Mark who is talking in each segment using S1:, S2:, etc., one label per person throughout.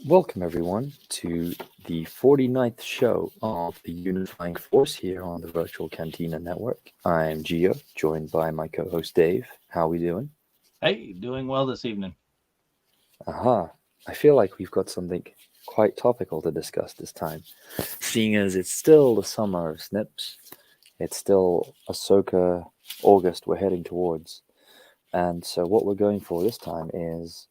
S1: Welcome, everyone, to the 49th show of the Unifying Force here on the Virtual Cantina Network. I'm Gio, joined by my co-host Dave. How are we doing?
S2: Hey, doing well this evening.
S1: Aha. I feel like we've got something quite topical to discuss this time, seeing as it's still the summer of Snips. It's still Ahsoka August we're heading towards. And so what we're going for this time is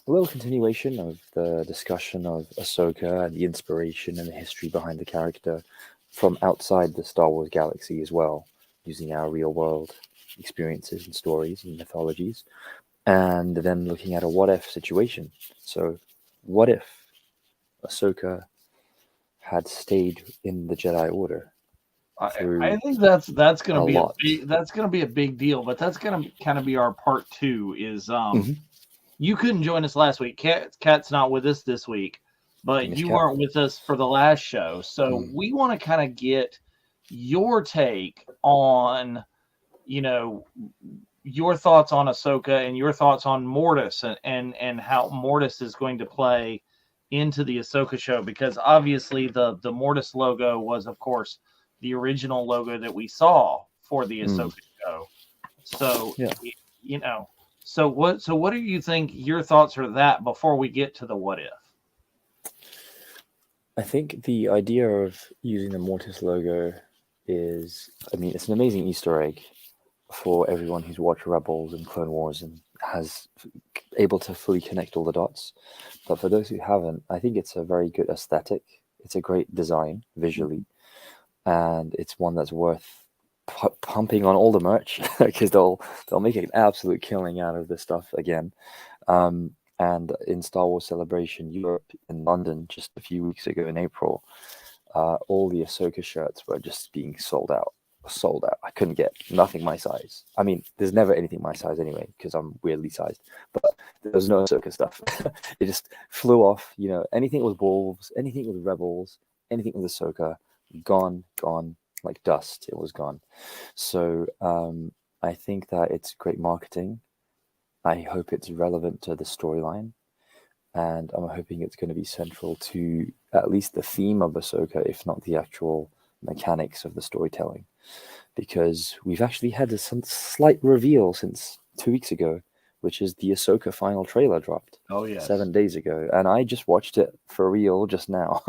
S1: a little continuation of the discussion of Ahsoka and the inspiration and the history behind the character from outside the Star Wars galaxy as well, using our real world experiences and stories and mythologies, and then looking at a what if situation. So, what if Ahsoka had stayed in the Jedi Order?
S2: I think that's going to be
S1: lot.
S2: that's going to be a big deal, but that's going to kind of be our part two. Is
S1: Mhm.
S2: You couldn't join us last week. Cat's not with us this week, but
S1: Miss
S2: you
S1: Cat.
S2: weren't with us for the last show. So we want to kind of get your take on, your thoughts on Ahsoka and your thoughts on Mortis and how Mortis is going to play into the Ahsoka show, because obviously the Mortis logo was, of course, the original logo that we saw for the Ahsoka show. So,
S1: Yeah.
S2: So what do you think your thoughts are that before we get to the what if?
S1: I think the idea of using the Mortis logo is, it's an amazing Easter egg for everyone who's watched Rebels and Clone Wars and has able to fully connect all the dots. But for those who haven't, I think it's a very good aesthetic. It's a great design visually, and it's one that's worth pumping on all the merch because they'll make an absolute killing out of this stuff again. And in Star Wars Celebration Europe in London just a few weeks ago in April, all the Ahsoka shirts were just being sold out. I couldn't get nothing my size. I mean, there's never anything my size anyway because I'm weirdly sized. But there was no Ahsoka stuff. It just flew off. Anything with wolves, anything with rebels, anything with Ahsoka, gone like dust. It was gone. So I think that it's great marketing. I hope it's relevant to the storyline, and I'm hoping it's going to be central to at least the theme of Ahsoka, if not the actual mechanics of the storytelling. Because we've actually had some slight reveal since 2 weeks ago, which is the Ahsoka final trailer dropped 7 days ago, and I just watched it for real just now.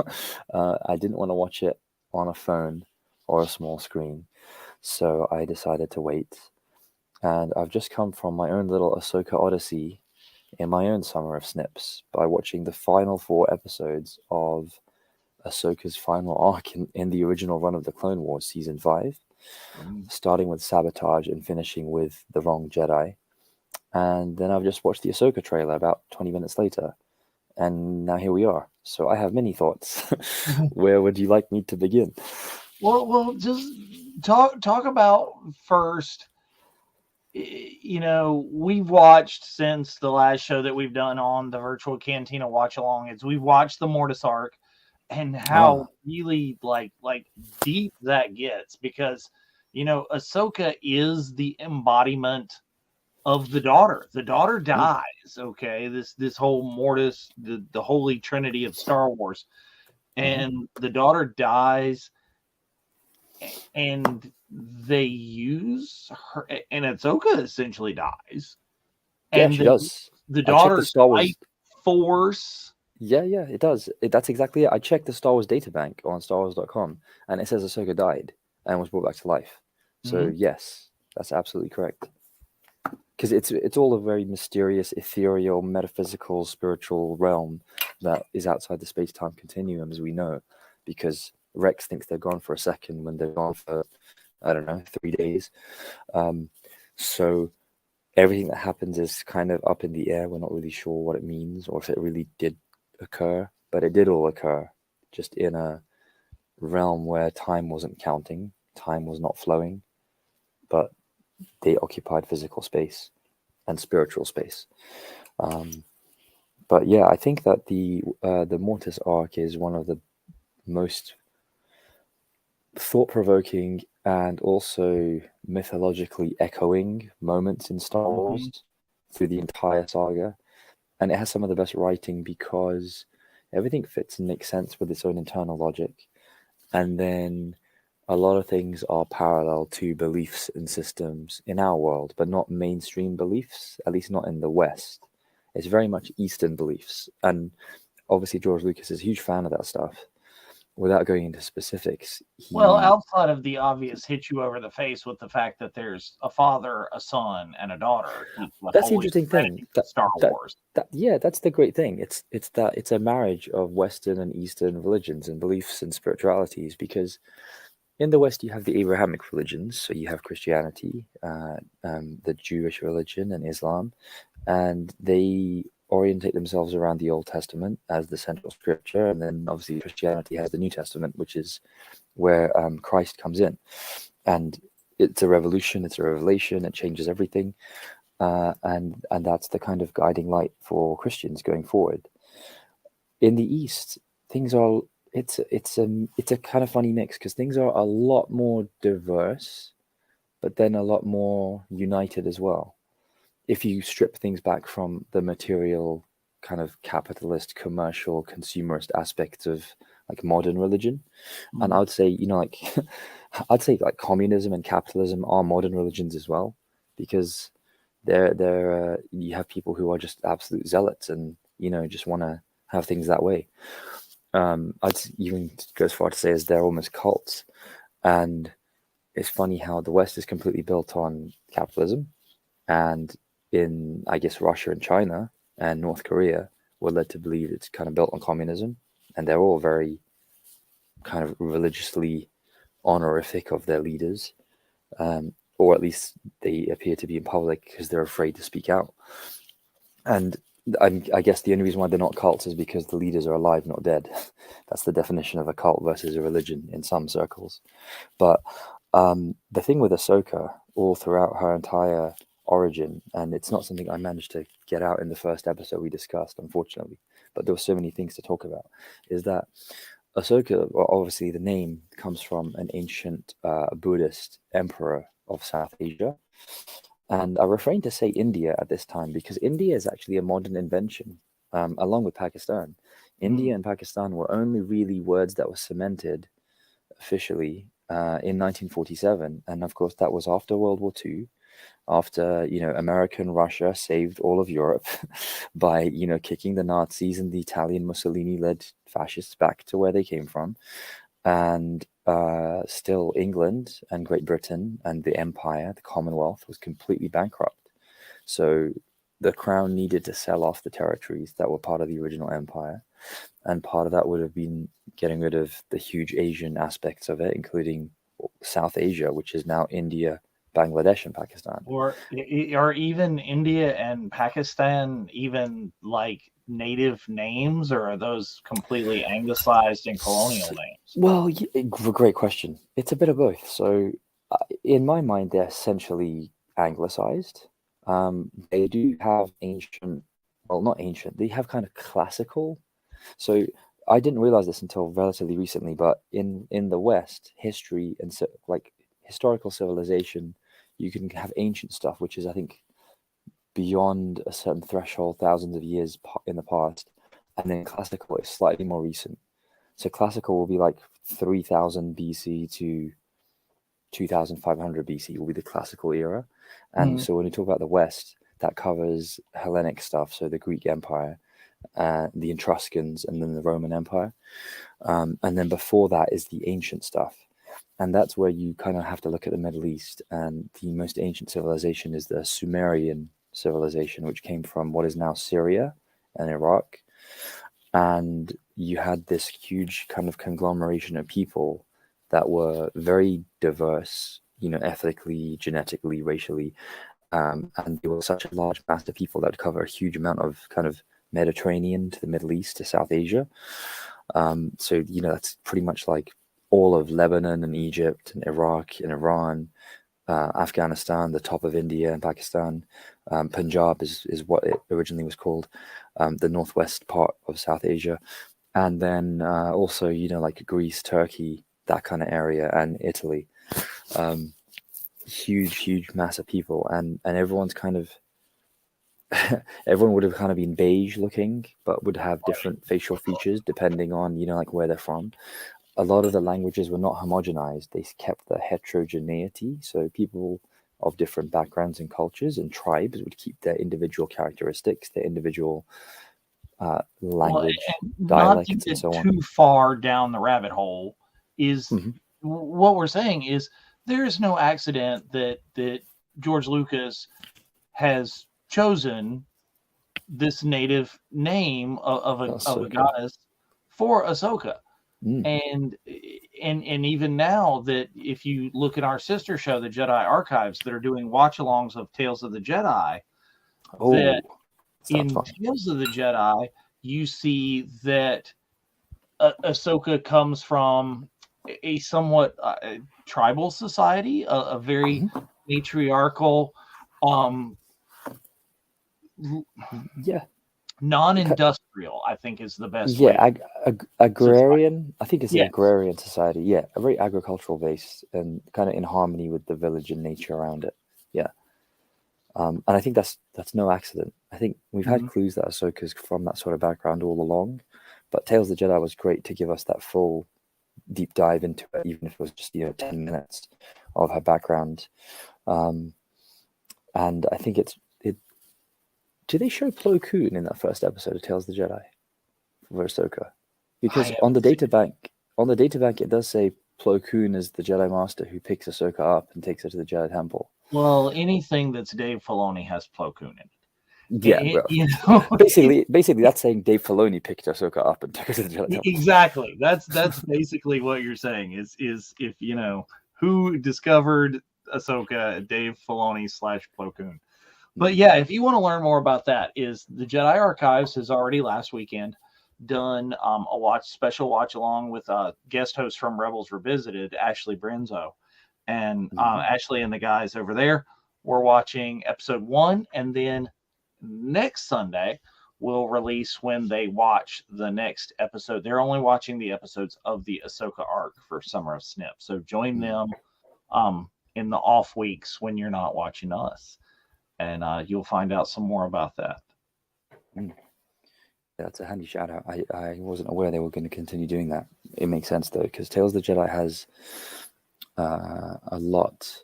S1: I didn't want to watch it on a phone or a small screen, so I decided to wait. And I've just come from my own little Ahsoka Odyssey in my own summer of snips by watching the final 4 episodes of Ahsoka's final arc in the original run of the Clone Wars season 5, starting with Sabotage and finishing with The Wrong Jedi. And then I've just watched the Ahsoka trailer about 20 minutes later, and now here we are. So I have many thoughts. Where would you like me to begin?
S2: Well, just talk about first. We've watched since the last show that we've done on the Virtual Cantina Watch Along. We've watched the Mortis arc and how really like deep that gets, because Ahsoka is the embodiment of the daughter. The daughter dies. Okay, this whole Mortis, the holy trinity of Star Wars, and the daughter dies, and they use her, and Ahsoka essentially dies.
S1: Yeah, she does.
S2: The daughter's life force.
S1: Yeah, it does. That's exactly it. I checked the Star Wars databank on StarWars.com, and it says Ahsoka died and was brought back to life. So yes, that's absolutely correct. because it's all a very mysterious, ethereal, metaphysical, spiritual realm that is outside the space-time continuum, as we know, because Rex thinks they're gone for a second when they're gone for, I don't know, 3 days. So everything that happens is kind of up in the air. We're not really sure what it means or if it really did occur, but it did all occur, just in a realm where time wasn't counting, time was not flowing, but they occupied physical space and spiritual space. But yeah, I think that the Mortis arc is one of the most thought-provoking and also mythologically echoing moments in Star Wars through the entire saga. And it has some of the best writing because everything fits and makes sense with its own internal logic. And then a lot of things are parallel to beliefs and systems in our world, but not mainstream beliefs, at least not in the West. It's very much Eastern beliefs. And obviously George Lucas is a huge fan of that stuff. Without going into specifics,
S2: Well,
S1: he
S2: outside of the obvious hit you over the face with the fact that there's a father, a son, and a daughter, the
S1: that's the
S2: Holy
S1: interesting
S2: Trinity
S1: thing.
S2: of Star
S1: That
S2: Wars.
S1: yeah, that's the great thing. It's that it's a marriage of Western and Eastern religions and beliefs and spiritualities, because in the West you have the Abrahamic religions, so you have Christianity, the Jewish religion, and Islam, and they orientate themselves around the Old Testament as the central scripture, and then obviously Christianity has the New Testament, which is where Christ comes in, and it's a revolution, it's a revelation, it changes everything, and that's the kind of guiding light for Christians going forward. In the East, things are it's a kind of funny mix because things are a lot more diverse, but then a lot more united as well. If you strip things back from the material kind of capitalist, commercial, consumerist aspects of like modern religion, and I would say, like I'd say like communism and capitalism are modern religions as well, because they're you have people who are just absolute zealots and just want to have things that way. I'd even go as far to say as they're almost cults. And it's funny how the West is completely built on capitalism, and in, I guess, Russia and China and North Korea, we're led to believe it's kind of built on communism, and they're all very kind of religiously honorific of their leaders, or at least they appear to be in public because they're afraid to speak out. And I guess the only reason why they're not cults is because the leaders are alive, not dead. That's the definition of a cult versus a religion in some circles. But the thing with Ahsoka, all throughout her entire origin, and it's not something I managed to get out in the first episode we discussed, unfortunately, but there were so many things to talk about, is that Ahsoka, well, obviously the name comes from an ancient Buddhist emperor of South Asia. And I refrain to say India at this time because India is actually a modern invention, along with Pakistan. India and Pakistan were only really words that were cemented officially in 1947. And of course, that was after World War II, after, American Russia saved all of Europe by, kicking the Nazis and the Italian Mussolini-led fascists back to where they came from. And still England and Great Britain and the Empire, the Commonwealth, was completely bankrupt. So the crown needed to sell off the territories that were part of the original empire. And part of that would have been getting rid of the huge Asian aspects of it, including South Asia, which is now India, Bangladesh, and Pakistan.
S2: Or even India and Pakistan, even like native names, or are those completely anglicized and colonial names?
S1: Well, great question. It's a bit of both. So, in my mind, they're essentially anglicized. They do have ancient, well, not ancient, they have kind of classical. So, I didn't realize this until relatively recently, but in the West, history and like historical civilization, you can have ancient stuff, which is, I think, beyond a certain threshold, thousands of years in the past, and then classical is slightly more recent. So classical will be like 3000 BC to 2500 BC will be the classical era. And so when we talk about the West, that covers Hellenic stuff, so the Greek Empire, the Etruscans, and then the Roman Empire. And then before that is the ancient stuff. And that's where you kind of have to look at the Middle East. And the most ancient civilization is the Sumerian civilization, which came from what is now Syria and Iraq. And you had this huge kind of conglomeration of people that were very diverse, ethnically, genetically, racially. And they were such a large mass of people that would cover a huge amount of kind of Mediterranean to the Middle East to South Asia. So, that's pretty much like all of Lebanon and Egypt and Iraq and Iran, Afghanistan, the top of India and Pakistan. Punjab is what it originally was called, the northwest part of South Asia. And then also, like Greece, Turkey, that kind of area, and Italy. Huge mass of people. And everyone's kind of, everyone would have kind of been beige looking, but would have different facial features depending on, like where they're from. A lot of the languages were not homogenized. They kept the heterogeneity. So people of different backgrounds and cultures and tribes would keep their individual characteristics, their individual language, dialects,
S2: not to
S1: and so on.
S2: Too far down the rabbit hole is what we're saying is there is no accident that George Lucas has chosen this native name of a goddess for Ahsoka. And even now that if you look at our sister show, the Jedi Archives, that are doing watch-alongs of Tales of the Jedi, that in Tales of the Jedi, you see that Ahsoka comes from a somewhat tribal society, a very matriarchal, non-industrial, I think is the best way.
S1: Agrarian. I think it's an agrarian society. Yeah, a very agricultural based and kind of in harmony with the village and nature around it. Yeah. And I think that's no accident. I think we've had clues that Ahsoka's from that sort of background all along, but Tales of the Jedi was great to give us that full deep dive into it, even if it was just 10 minutes of her background. And I think it. Do they show Plo Koon in that first episode of Tales of the Jedi for Ahsoka? Because on the databank, it does say Plo Koon is the Jedi Master who picks Ahsoka up and takes her to the Jedi Temple.
S2: Well, anything that's Dave Filoni has Plo Koon in it.
S1: Yeah, basically that's saying Dave Filoni picked Ahsoka up and took her to the Jedi Temple.
S2: Exactly. That's basically what you're saying is if who discovered Ahsoka, Dave Filoni / Plo Koon. But yeah, if you want to learn more about that, is the Jedi Archives has already last weekend done a special watch along with guest host from Rebels Revisited, Ashley Brenzo. And Ashley and the guys over there were watching episode 1, and then next Sunday we'll release when they watch the next episode. They're only watching the episodes of the Ahsoka arc for Summer of Snip. So join them in the off weeks when you're not watching us. And you'll find out some more about that.
S1: That's a handy shout out. I wasn't aware they were going to continue doing that. It makes sense though, because Tales of the Jedi has a lot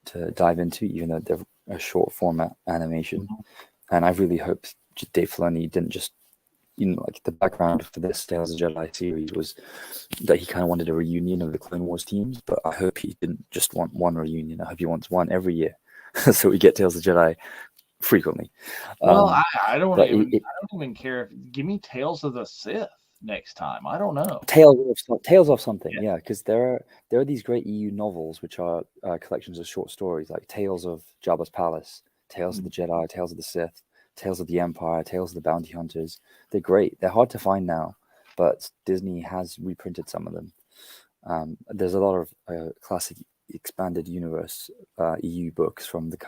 S1: to dive into, even though they're a short format animation. And I really hope Dave Filoni didn't just, like the background for this Tales of the Jedi series was that he kind of wanted a reunion of the Clone Wars teams, but I hope he didn't just want one reunion. I hope he wants one every year. So we get Tales of the Jedi frequently.
S2: Well, I don't even care. Give me Tales of the Sith next time. I don't know.
S1: Tales of something, yeah, because there are these great EU novels which are collections of short stories, like Tales of Jabba's Palace, Tales of the Jedi, Tales of the Sith, Tales of the Empire, Tales of the Bounty Hunters. They're great. They're hard to find now, but Disney has reprinted some of them. There's a lot of classic expanded universe EU books from like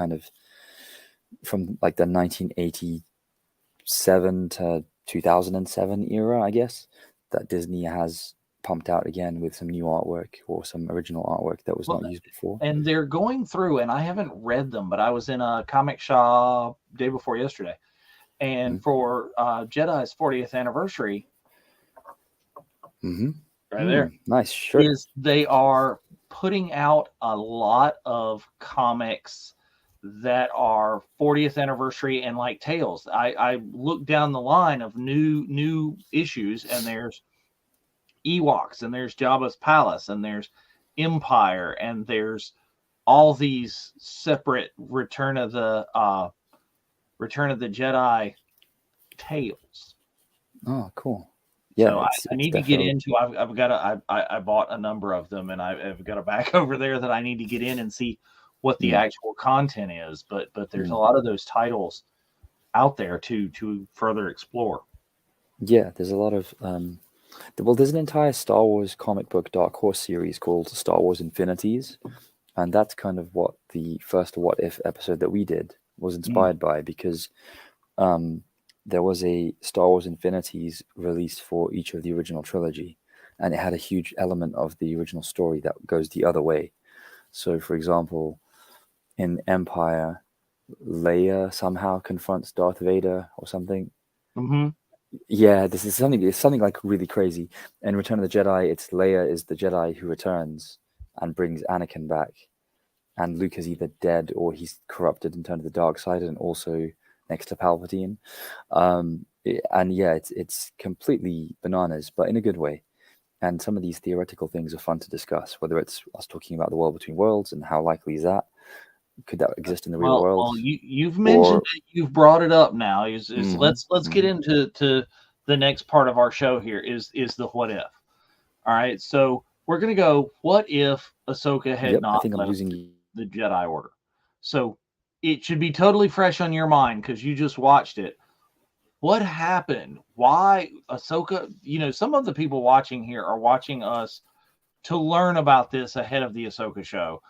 S1: the 1987 to 2007 era, I guess, that Disney has pumped out again with some new artwork or some original artwork that was not used before.
S2: And they're going through, and I haven't read them, but I was in a comic shop day before yesterday, and for Jedi's 40th anniversary, right there,
S1: nice, sure,
S2: is they are putting out a lot of comics that are 40th anniversary and like Tales. I look down the line of new issues, and there's Ewoks, and there's Jabba's Palace, and there's Empire, and there's all these separate Return of the Jedi tales.
S1: Oh, cool. Yeah,
S2: So
S1: it's
S2: I need to get
S1: definitely.
S2: into. I've got I bought a number of them, and I've got a back over there that I need to get in and see what the actual content is. But there's a lot of those titles out there to further explore.
S1: Yeah, there's a lot of well, there's an entire Star Wars comic book Dark Horse series called Star Wars Infinities, and that's kind of what the first What If episode that we did was inspired by, because there was a Star Wars Infinities released for each of the original trilogy, and it had a huge element of the original story that goes the other way. So, for example, in Empire, Leia somehow confronts Darth Vader or something.
S2: Mm-hmm.
S1: Yeah, this is something. It's something like really crazy. In Return of the Jedi, it's Leia is the Jedi who returns and brings Anakin back, and Luke is either dead or he's corrupted and turned to the dark side, and also next to Palpatine. And yeah, it's completely bananas, but in a good way. And some of these theoretical things are fun to discuss, whether it's us talking about the world between worlds and how likely is that, could that exist in the real world,
S2: Well, you've mentioned it. You've brought it up now. Is let's get into the next part of our show here. Is the what if? All right, so we're gonna go. What if Ahsoka had
S1: Yep, I
S2: not
S1: think I'm
S2: left
S1: losing you.
S2: the Jedi Order? So it should be totally fresh on your mind because you just watched it. What happened? Why Ahsoka? You know, some of the people watching here are watching us to learn about this ahead of the Ahsoka show.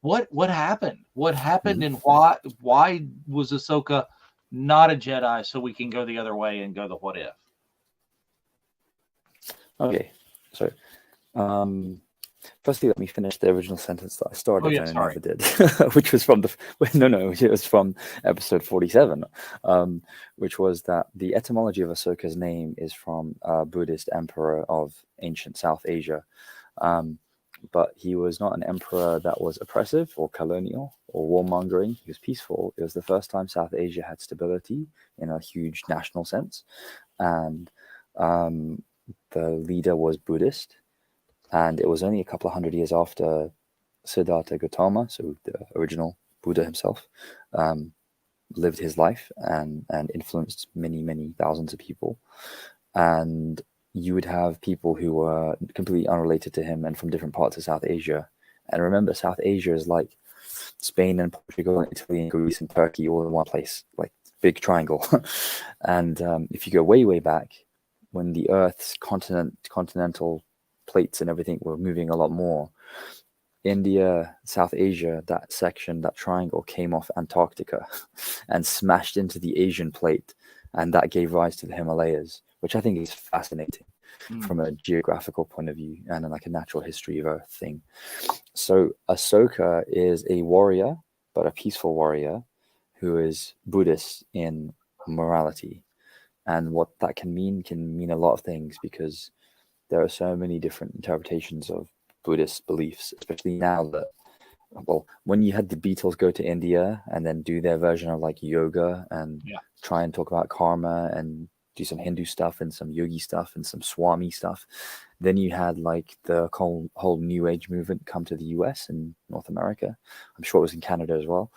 S2: What happened? What happened, and why was Ahsoka not a Jedi? So we can go the other way and go the what if.
S1: Okay, so firstly, let me finish the original sentence that I started
S2: yeah,
S1: and
S2: sorry.
S1: I never did, which was from it was from episode 47, which was that the etymology of Ahsoka's name is from a Buddhist emperor of ancient South Asia. But he was not an emperor that was oppressive or colonial or warmongering. He was peaceful. It was the first time South Asia had stability in a huge national sense. And the leader was Buddhist. And it was only a couple of hundred years after Siddhartha Gautama, so the original Buddha himself, lived his life and influenced many, many thousands of people. And you would have people who were completely unrelated to him and from different parts of South Asia. And remember, South Asia is like Spain and Portugal and Italy and Greece and Turkey all in one place, like big triangle. And if you go way, way back, when the Earth's continental plates and everything were moving a lot more, India, South Asia, that section, that triangle came off Antarctica and smashed into the Asian plate. And that gave rise to the Himalayas, which I think is fascinating from a geographical point of view and like a natural history of Earth thing. So Ahsoka is a warrior, but a peaceful warrior who is Buddhist in morality. And what that can mean a lot of things, because there are so many different interpretations of Buddhist beliefs, especially now that, well, when you had the Beatles go to India and then do their version of like yoga and try and talk about karma and do some Hindu stuff and some yogi stuff and some Swami stuff, then you had like the whole New Age movement come to the US and North America. I'm sure it was in Canada as well.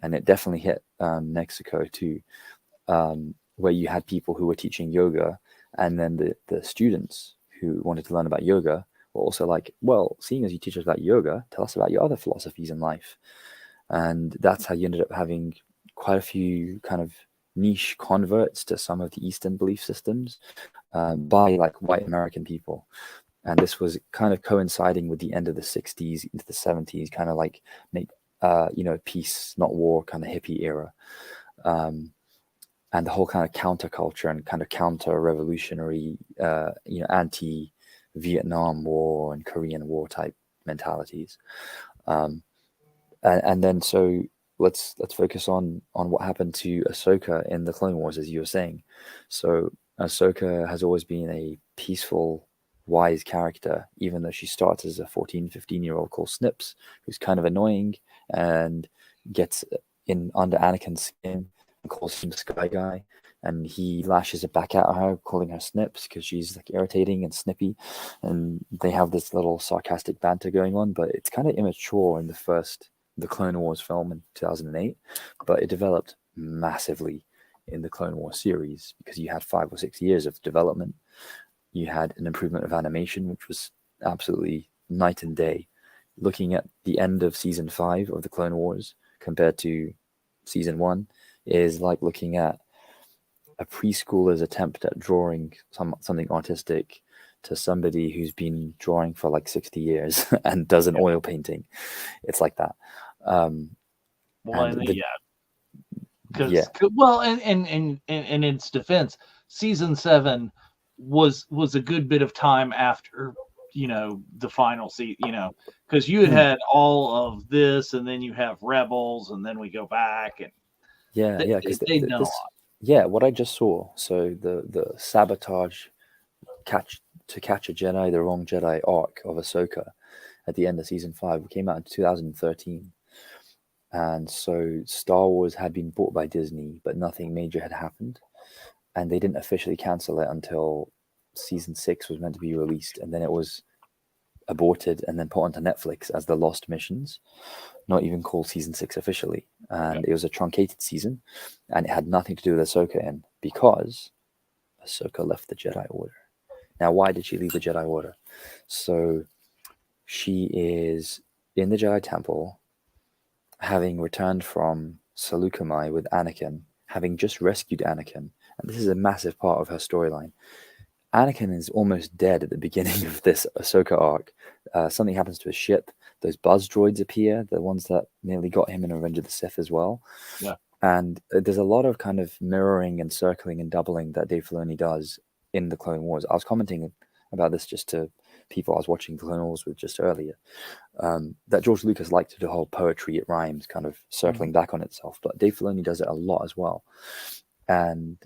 S1: And it definitely hit Mexico too, where you had people who were teaching yoga, and then the students who wanted to learn about yoga were also like, well, seeing as you teach us about yoga, tell us about your other philosophies in life. And that's how you ended up having quite a few kind of niche converts to some of the Eastern belief systems by like white American people. And this was kind of coinciding with the end of the 60s into the 70s, kind of like make, peace, not war kind of hippie era. And the whole kind of counterculture and kind of counter-revolutionary, anti-Vietnam War and Korean War type mentalities. And then so let's focus on what happened to Ahsoka in the Clone Wars, as you were saying. So Ahsoka has always been a peaceful, wise character, even though she starts as a 14, 15-year-old called Snips, who's kind of annoying and gets in under Anakin's skin and calls him Sky Guy. and he lashes it back at her, calling her Snips because she's like irritating and snippy, and they have this little sarcastic banter going on. But it's kind of immature in the Clone Wars film in 2008, but it developed massively in the Clone Wars series because you had 5 or 6 years of development. You had an improvement of animation, which was absolutely night and day. Looking at the end of season 5 of the Clone Wars compared to season 1 is like looking at a preschooler's attempt at drawing something artistic to somebody who's been drawing for like 60 years and does an oil painting. It's like that.
S2: Well,
S1: And the,
S2: because
S1: yeah,
S2: well, and in its defense, season 7 was a good bit of time after the final season, because you had all of this, and then you have Rebels, and then we go back, and
S1: yeah, because
S2: they've done a
S1: this,
S2: lot.
S1: yeah, what I just saw. So the sabotage catch a Jedi, the wrong Jedi arc of Ahsoka at the end of season 5 came out in 2013. And so Star Wars had been bought by Disney, but nothing major had happened. And they didn't officially cancel it until season 6 was meant to be released. And then it was aborted and then put onto Netflix as The Lost Missions, not even called season 6 officially. And it was a truncated season, and it had nothing to do with Ahsoka in because Ahsoka left the Jedi Order. Now, why did she leave the Jedi Order? So she is in the Jedi Temple, having returned from Saleucami with Anakin, having just rescued Anakin. And this is a massive part of her storyline. Anakin is almost dead at the beginning of this Ahsoka arc. Something happens to his ship. Those buzz droids appear, the ones that nearly got him in Revenge of the Sith as well.
S2: Yeah.
S1: And there's a lot of kind of mirroring and circling and doubling that Dave Filoni does in the Clone Wars. I was commenting about this just to people I was watching the Clone Wars with just earlier. That George Lucas liked to do the whole poetry, it rhymes, kind of circling back on itself. But Dave Filoni does it a lot as well. And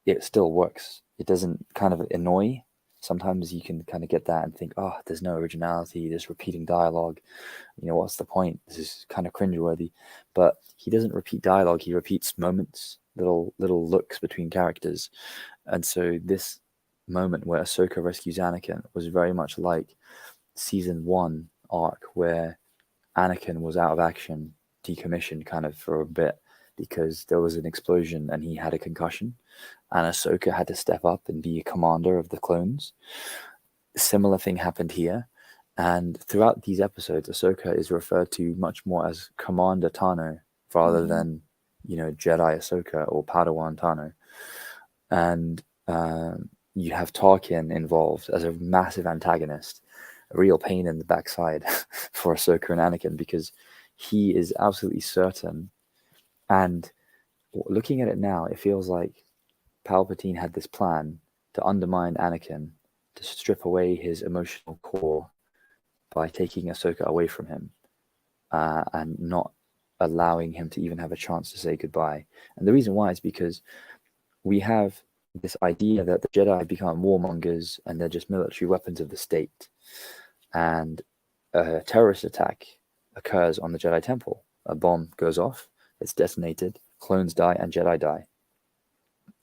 S1: it still works. It doesn't kind of annoy. Sometimes you can kind of get that and think, oh, there's no originality, there's repeating dialogue. What's the point? This is kind of cringeworthy. But he doesn't repeat dialogue, he repeats moments, little looks between characters. And so this moment where Ahsoka rescues Anakin was very much like season 1 arc where Anakin was out of action, decommissioned kind of for a bit because there was an explosion and he had a concussion, and Ahsoka had to step up and be a commander of the clones. A similar thing happened here, and throughout these episodes, Ahsoka is referred to much more as Commander Tano rather than Jedi Ahsoka or Padawan Tano. And you have Tarkin involved as a massive antagonist, a real pain in the backside for Ahsoka and Anakin because he is absolutely certain. And looking at it now, it feels like Palpatine had this plan to undermine Anakin, to strip away his emotional core by taking Ahsoka away from him and not allowing him to even have a chance to say goodbye. And the reason why is because we have this idea that the Jedi become warmongers and they're just military weapons of the state. And a terrorist attack occurs on the Jedi Temple. A bomb goes off, it's detonated, clones die, and Jedi die.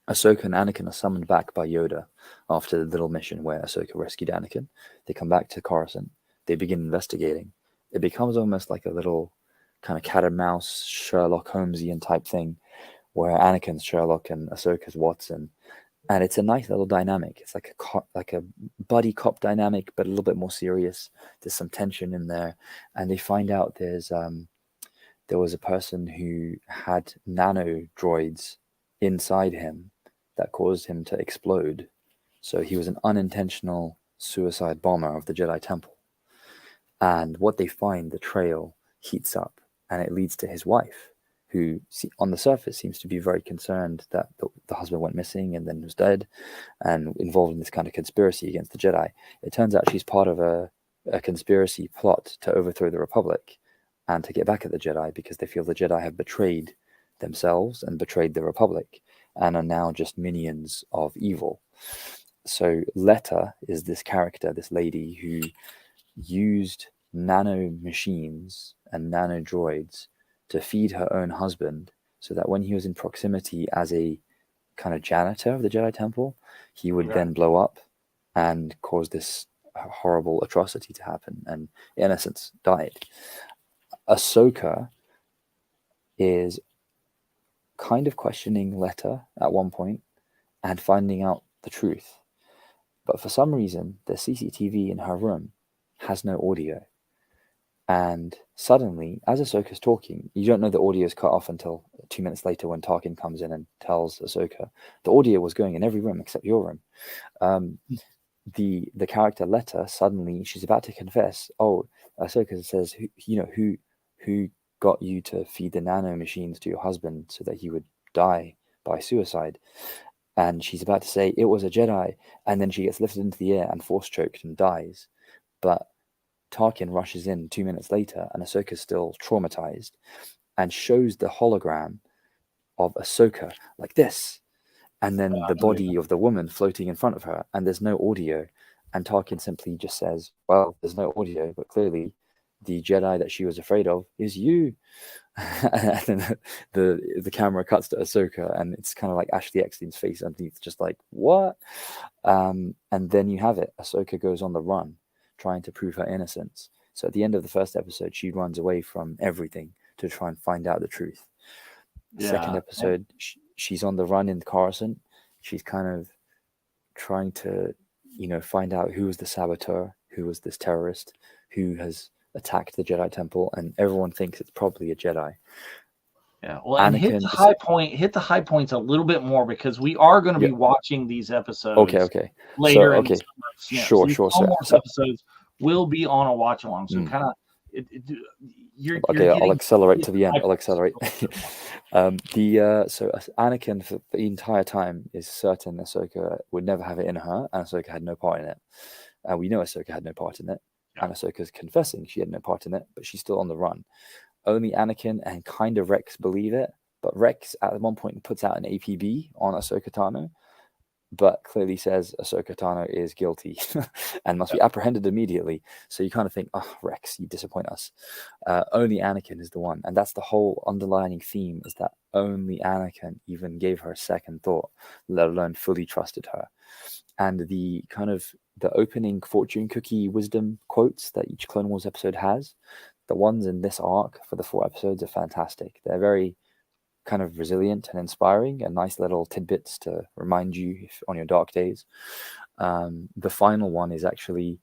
S1: Ahsoka and Anakin are summoned back by Yoda after the little mission where Ahsoka rescued Anakin. They come back to Coruscant. They begin investigating. It becomes almost like a little kind of cat and mouse, Sherlock Holmesian type thing where Anakin's Sherlock and Ahsoka's Watson. And it's a nice little dynamic. It's like a buddy cop dynamic, but a little bit more serious. There's some tension in there, and they find out there was a person who had nano droids inside him that caused him to explode. So he was an unintentional suicide bomber of the Jedi Temple. And what they find, the trail heats up, and it leads to his wife, who on the surface seems to be very concerned that the husband went missing and then was dead and involved in this kind of conspiracy against the Jedi. It turns out she's part of a conspiracy plot to overthrow the Republic and to get back at the Jedi because they feel the Jedi have betrayed themselves and betrayed the Republic and are now just minions of evil. So Letta is this character, this lady who used nano machines and nano droids to feed her own husband so that when he was in proximity as a kind of janitor of the Jedi Temple, he would
S2: Okay.
S1: then blow up and cause this horrible atrocity to happen, and innocents died. Ahsoka is kind of questioning Letta at one point and finding out the truth. But for some reason, the CCTV in her room has no audio. And suddenly, as Ahsoka's talking, you don't know the audio is cut off until 2 minutes later when Tarkin comes in and tells Ahsoka the audio was going in every room except your room. The character Letta, suddenly she's about to confess. Oh, Ahsoka says, who got you to feed the nano machines to your husband so that he would die by suicide? And she's about to say it was a Jedi, and then she gets lifted into the air and force choked and dies. But Tarkin rushes in 2 minutes later, and Ahsoka's still traumatized, and shows the hologram of Ahsoka like this, and then the body of the woman floating in front of her, and there's no audio. And Tarkin simply just says, well, there's no audio, but clearly the Jedi that she was afraid of is you. And then the camera cuts to Ahsoka, and it's kind of like Ashley Eckstein's face underneath, just like, what? And then you have it. Ahsoka goes on the run, trying to prove her innocence. So at the end of the first episode, she runs away from everything to try and find out the truth.
S2: Yeah.
S1: Second episode, she's on the run in Coruscant. She's kind of trying to, find out who was the saboteur, who was this terrorist, who has attacked the Jedi Temple, and everyone thinks it's probably a Jedi.
S2: Yeah, well, and hit the high points a little bit more, because we are going to be watching these episodes.
S1: Okay.
S2: Later in the summer.
S1: Sure.
S2: Star Wars episodes will be on a watch along. So kind of,
S1: I'll accelerate to the end. I'll accelerate. So Anakin for the entire time is certain Ahsoka would never have it in her, and Ahsoka had no part in it. We know Ahsoka had no part in it, and Ahsoka's confessing she had no part in it, but she's still on the run. Only Anakin and kind of Rex believe it, but Rex at one point puts out an APB on Ahsoka Tano, but clearly says Ahsoka Tano is guilty and must be apprehended immediately. So you kind of think, oh, Rex, you disappoint us. Only Anakin is the one. And that's the whole underlining theme, is that only Anakin even gave her a second thought, let alone fully trusted her. And the opening fortune cookie wisdom quotes that each Clone Wars episode has, the ones in this arc for the 4 episodes are fantastic. They're very kind of resilient and inspiring, and nice little tidbits to remind you on your dark days. The final one is actually,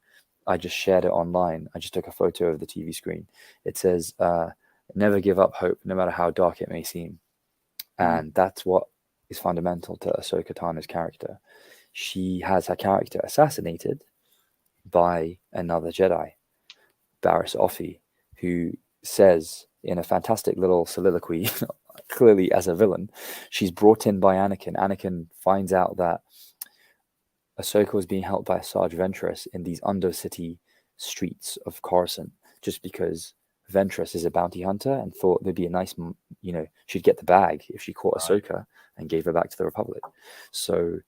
S1: I just shared it online. I just took a photo of the TV screen. It says, never give up hope, no matter how dark it may seem. And that's what is fundamental to Ahsoka Tano's character. She has her character assassinated by another Jedi, Barriss Offee, who says in a fantastic little soliloquy, clearly as a villain, she's brought in by Anakin. Anakin finds out that Ahsoka was being helped by Sarge Ventress in these Undercity streets of Coruscant, just because Ventress is a bounty hunter and thought there'd be a nice, she'd get the bag if she caught Ahsoka and gave her back to the Republic. So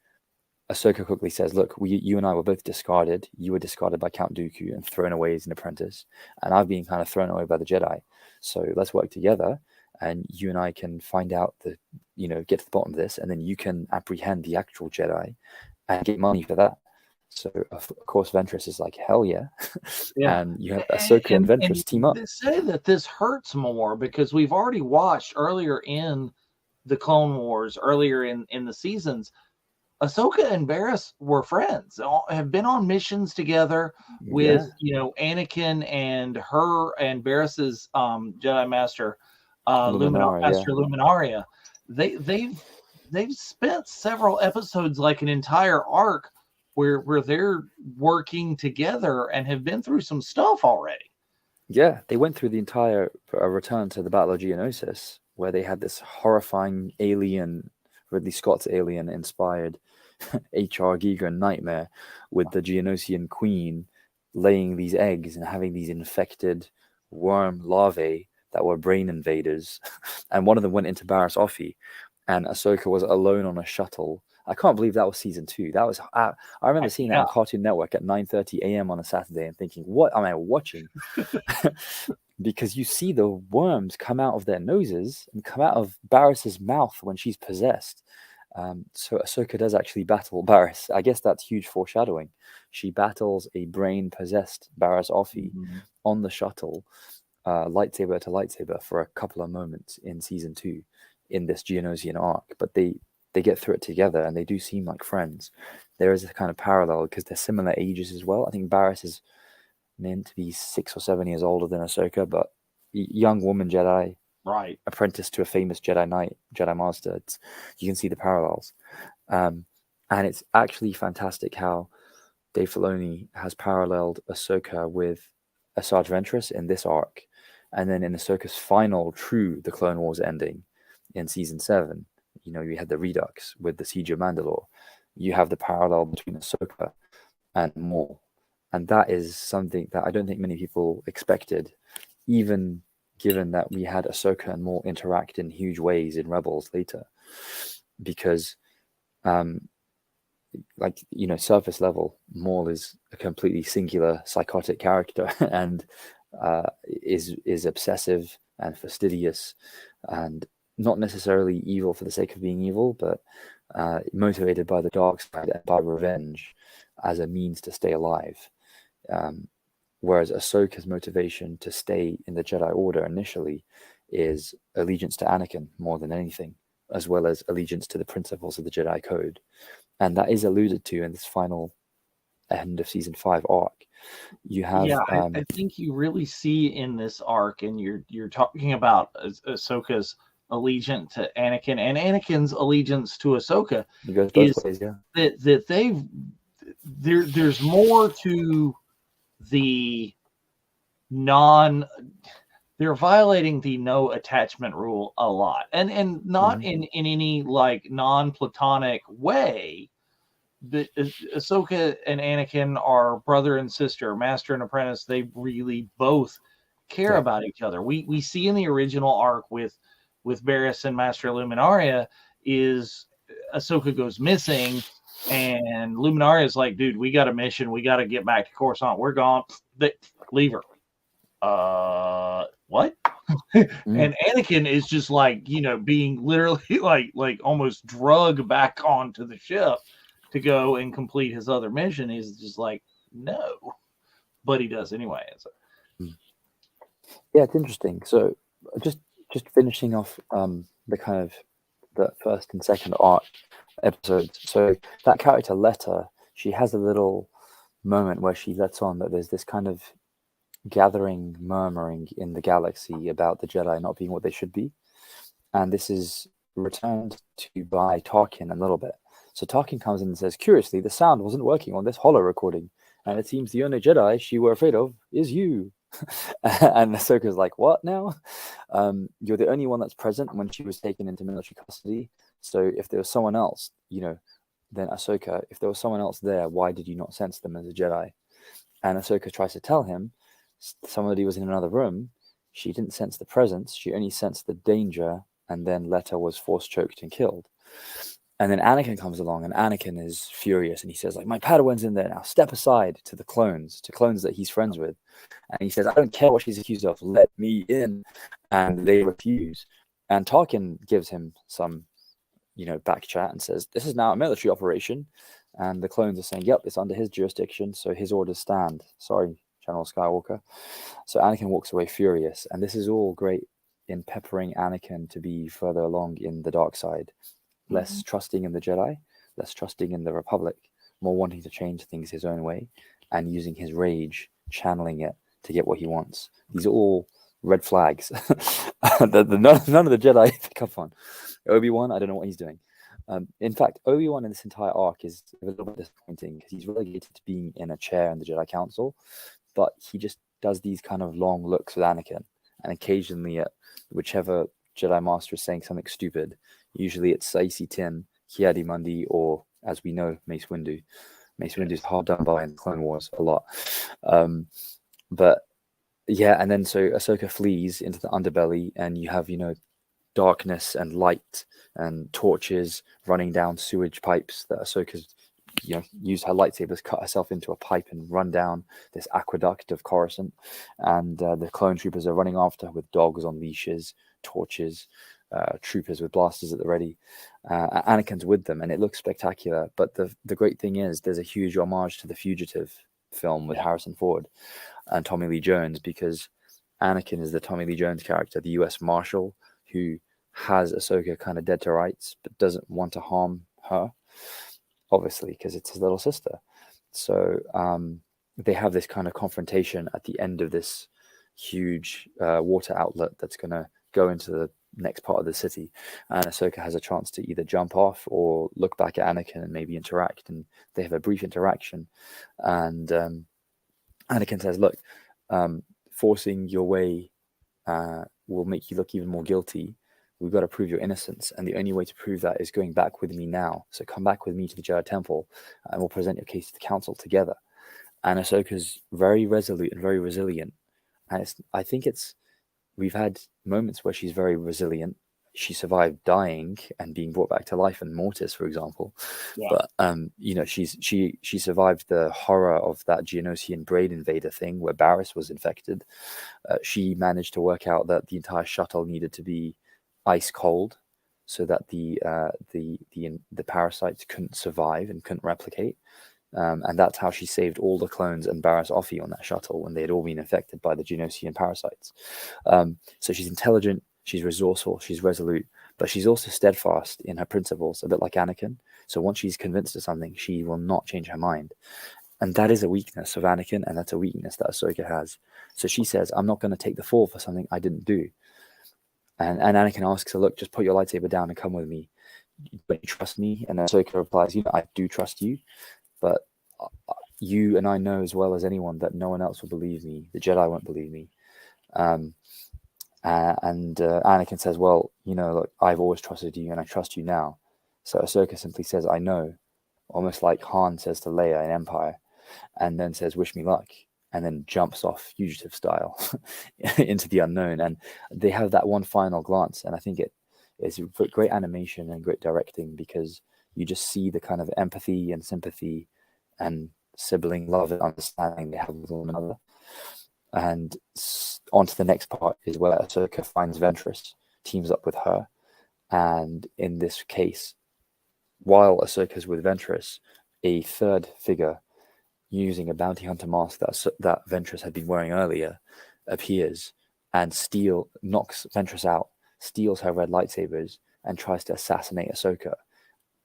S1: Ahsoka quickly says, look, you and I were both discarded. You were discarded by Count Dooku and thrown away as an apprentice, and I've been kind of thrown away by the Jedi. So let's work together, and you and I can find out get to the bottom of this, and then you can apprehend the actual Jedi and get money for that. So of course Ventress is like, hell yeah. And you have Ahsoka and Ventress team up.
S2: They say that this hurts more because we've already watched earlier in the Clone Wars, earlier in the seasons, Ahsoka and Barriss were friends, have been on missions together with, Anakin and her and Barriss's Jedi Master, Master Luminaria. They've spent several episodes, like an entire arc, where they're working together and have been through some stuff already.
S1: Yeah, they went through the entire return to the Battle of Geonosis, where they had this horrifying alien, Ridley Scott's alien inspired H.R. Giger nightmare with the Geonosian queen laying these eggs and having these infected worm larvae that were brain invaders. And one of them went into Barriss Offee, and Ahsoka was alone on a shuttle. I can't believe that was season 2. That was I remember seeing that on Cartoon Network at 9:30 a.m. on a Saturday and thinking, what am I watching? Because you see the worms come out of their noses and come out of Barriss's mouth when she's possessed. So Ahsoka does actually battle Barriss. I guess that's huge foreshadowing. She battles a brain-possessed Barriss Offee on the shuttle, lightsaber to lightsaber, for a couple of moments in season 2 in this Geonosian arc. But they get through it together, and they do seem like friends. There is a kind of parallel because they're similar ages as well. I think Barriss is meant to be 6 or 7 years older than Ahsoka, but young woman Jedi,
S2: Right.
S1: apprentice to a famous Jedi Knight, Jedi Master. You can see the parallels. And it's actually fantastic how Dave Filoni has paralleled Ahsoka with Asajj Ventress in this arc. And then in Ahsoka's final true The Clone Wars ending in season 7, you had the Redux with the Siege of Mandalore. You have the parallel between Ahsoka and Maul. And that is something that I don't think many people expected, even given that we had Ahsoka and Maul interact in huge ways in Rebels later. Because, surface level, Maul is a completely singular, psychotic character and is obsessive and fastidious and not necessarily evil for the sake of being evil, but motivated by the dark side and by revenge as a means to stay alive. Whereas Ahsoka's motivation to stay in the Jedi Order initially is allegiance to Anakin more than anything, as well as allegiance to the principles of the Jedi Code. And that is alluded to in this final end of season 5 arc. You have,
S2: I think you really see in this arc, and you're talking about Ahsoka's allegiance to Anakin and Anakin's allegiance to Ahsoka.
S1: It goes both ways, yeah.
S2: That there's more to the they're violating the no attachment rule a lot, and not in any like non-platonic way. But Ahsoka and Anakin are brother and sister, master and apprentice. They really both care about each other. We see in the original arc with Barriss and Master Luminaria is Ahsoka goes missing, and Luminaria is like, dude, we got a mission. We got to get back to Coruscant. We're gone. Leave her. What? And Anakin is just like, being literally like almost drugged back onto the ship to go and complete his other mission. He's just like, no, but he does anyway. So.
S1: Yeah, it's interesting. So just finishing off the kind of the first and second arc episodes. So that character Letta, she has a little moment where she lets on that there's this kind of gathering murmuring in the galaxy about the Jedi not being what they should be. And this is returned to by Tarkin a little bit. So Tarkin comes in and says, curiously, the sound wasn't working on this holo recording, and it seems the only Jedi she were afraid of is you. And Ahsoka's like, what now? You're the only one that's present when she was taken into military custody. So if there was someone else, then Ahsoka, if there was someone else there, why did you not sense them as a Jedi? And Ahsoka tries to tell him somebody was in another room. She didn't sense the presence. She only sensed the danger, and then Letta was force choked and killed. And then Anakin comes along, and Anakin is furious, and he says, like, my Padawan's in there now. Step aside to the clones that he's friends with. And he says, I don't care what she's accused of. Let me in. And they refuse. And Tarkin gives him some, back chat and says, this is now a military operation. And the clones are saying, yep, it's under his jurisdiction, so his orders stand. Sorry, General Skywalker. So Anakin walks away furious. And this is all great in peppering Anakin to be further along in the dark side. Less trusting in the Jedi, less trusting in the Republic, more wanting to change things his own way, and using his rage, channeling it to get what he wants. These are all red flags. None of the Jedi pick up on. Obi-Wan, I don't know what he's doing. In fact, Obi-Wan in this entire arc is a little bit disappointing because he's relegated to being in a chair in the Jedi Council, but he just does these kind of long looks with Anakin, and occasionally at whichever Jedi Master is saying something stupid. Usually it's Saisi Tin, Ki-Adi-Mundi, or, as we know, Mace Windu. Mace Windu is hard done by in the Clone Wars a lot. But, yeah, and then so Ahsoka flees into the underbelly, and you have, darkness and light and torches running down sewage pipes that Ahsoka's, used her lightsabers, cut herself into a pipe and run down this aqueduct of Coruscant. And the clone troopers are running after her with dogs on leashes, torches, troopers with blasters at the ready. Anakin's with them, and it looks spectacular. But the great thing is, there's a huge homage to the Fugitive film with Harrison Ford and Tommy Lee Jones, because Anakin is the Tommy Lee Jones character, the U.S. Marshal, who has Ahsoka kind of dead to rights, but doesn't want to harm her, obviously, because it's his little sister. So they have this kind of confrontation at the end of this huge water outlet that's going to go into the next part of the city, and Ahsoka has a chance to either jump off or look back at Anakin and maybe interact, and they have a brief interaction, and Anakin says, look, forcing your way will make you look even more guilty. We've got to prove your innocence, and the only way to prove that is going back with me now. So come back with me to the Jedi Temple, and we'll present your case to the council together. And Ahsoka's very resolute and very resilient, and I think we've had moments where she's very resilient. She survived dying and being brought back to life in Mortis, for example. Yeah. But she survived the horror of that Geonosian brain invader thing where Barriss was infected. She managed to work out that the entire shuttle needed to be ice cold, so that the parasites couldn't survive and couldn't replicate. And that's how she saved all the clones and Barriss Offee on that shuttle when they had all been infected by the Geonosian parasites. So she's intelligent, she's resourceful, she's resolute, but she's also steadfast in her principles, a bit like Anakin. So once she's convinced of something, she will not change her mind. And that is a weakness of Anakin, and that's a weakness that Ahsoka has. So she says, I'm not going to take the fall for something I didn't do. And Anakin asks her, look, just put your lightsaber down and come with me. But you trust me? And Ahsoka replies, I do trust you. But you and I know as well as anyone that no one else will believe me. The Jedi won't believe me. And Anakin says, well, look, I've always trusted you and I trust you now. So Ahsoka simply says, I know, almost like Han says to Leia in Empire, and then says, wish me luck, and then jumps off fugitive style into the unknown. And they have that one final glance. And I think it's great animation and great directing, because you just see the kind of empathy and sympathy and sibling love and understanding they have with one another. And on to the next part is where Ahsoka finds Ventress, teams up with her. And in this case, while Ahsoka's with Ventress, a third figure using a bounty hunter mask that Ventress had been wearing earlier appears and knocks Ventress out, steals her red lightsabers, and tries to assassinate Ahsoka.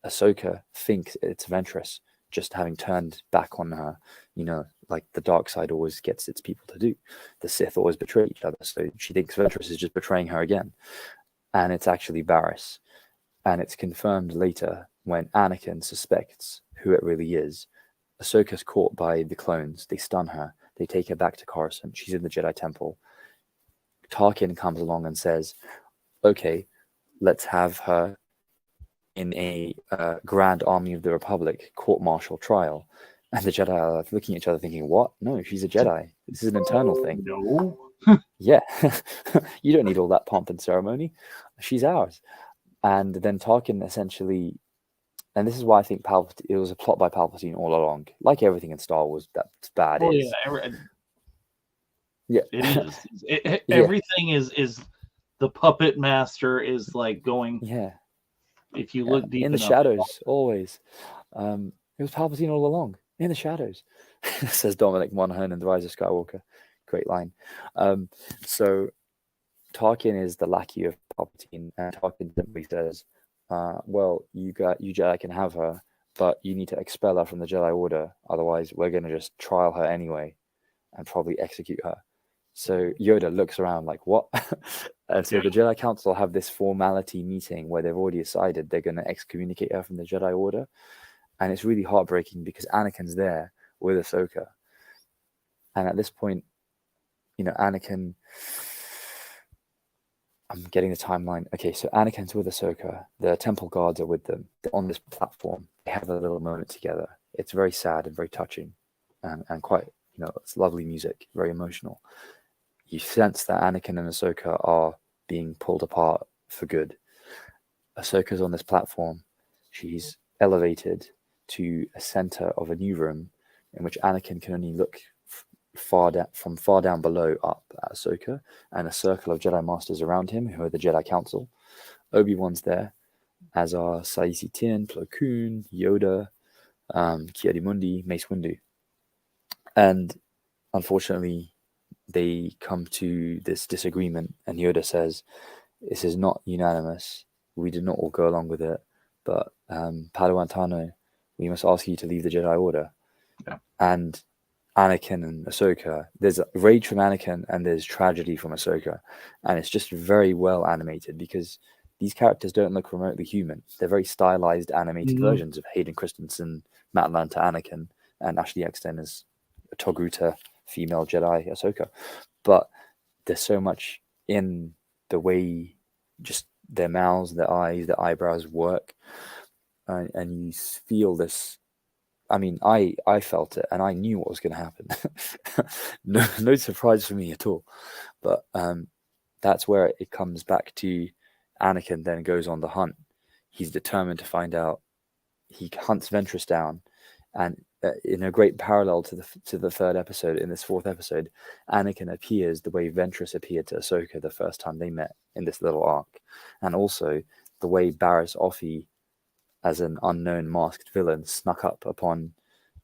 S1: Ahsoka thinks it's Ventress, just having turned back on her, like the dark side always gets its people to do. The Sith always betray each other, so she thinks Ventress is just betraying her again. And it's actually Barriss. And it's confirmed later when Anakin suspects who it really is. Ahsoka's caught by the clones. They stun her. They take her back to Coruscant. She's in the Jedi Temple. Tarkin comes along and says, okay, let's have her in a Grand Army of the Republic court-martial trial. And the Jedi are looking at each other thinking, what? No, she's a Jedi. This is an internal thing.
S2: No.
S1: Yeah. You don't need all that pomp and ceremony. She's ours. And then Tarkin essentially, and this is why I think it was a plot by Palpatine all along. Like everything in Star Wars that's bad is.
S2: Yeah, it is. Everything is the puppet master is like going.
S1: Yeah.
S2: If you look deep
S1: in the shadows, always. It was Palpatine all along. In the shadows, says Dominic Monaghan in The Rise of Skywalker. Great line. So Tarkin is the lackey of Palpatine, and Tarkin simply says, well, you Jedi can have her, but you need to expel her from the Jedi Order. Otherwise, we're going to just trial her anyway and probably execute her. So Yoda looks around like, what? And so the Jedi Council have this formality meeting where they've already decided they're going to excommunicate her from the Jedi Order. And it's really heartbreaking because Anakin's there with Ahsoka. And at this point, Anakin... I'm getting the timeline. Okay, so Anakin's with Ahsoka. The temple guards are with them. They're on this platform. They have a little moment together. It's very sad and very touching and quite, it's lovely music, very emotional. You sense that Anakin and Ahsoka are being pulled apart for good. Ahsoka's on this platform. She's elevated to a center of a new room in which Anakin can only look from far down below up at Ahsoka, and a circle of Jedi Masters around him who are the Jedi Council. Obi-Wan's there, as are Saisi Tin, Plo Koon, Yoda, Ki-Adi-Mundi, Mace Windu. And unfortunately, they come to this disagreement, and Yoda says, "This is not unanimous. We did not all go along with it, but Padawan Tano, we must ask you to leave the Jedi Order."
S2: Yeah.
S1: And Anakin and Ahsoka, there's rage from Anakin and there's tragedy from Ahsoka, and it's just very well animated because these characters don't look remotely human. They're very stylized, animated versions of Hayden Christensen, Matt Lanter, Anakin, and Ashley Eckstein as Togruta, female Jedi Ahsoka. But there's so much in the way just their mouths, their eyes, their eyebrows work, and you feel this. I mean, I felt it, and I knew what was going to happen. no surprise for me at all. But that's where it comes back to. Anakin then goes on the hunt. He's determined to find out. He hunts Ventress down, and in a great parallel to the third episode, in this fourth episode, Anakin appears the way Ventress appeared to Ahsoka the first time they met in this little arc, and also the way Barriss Offee, as an unknown masked villain, snuck up upon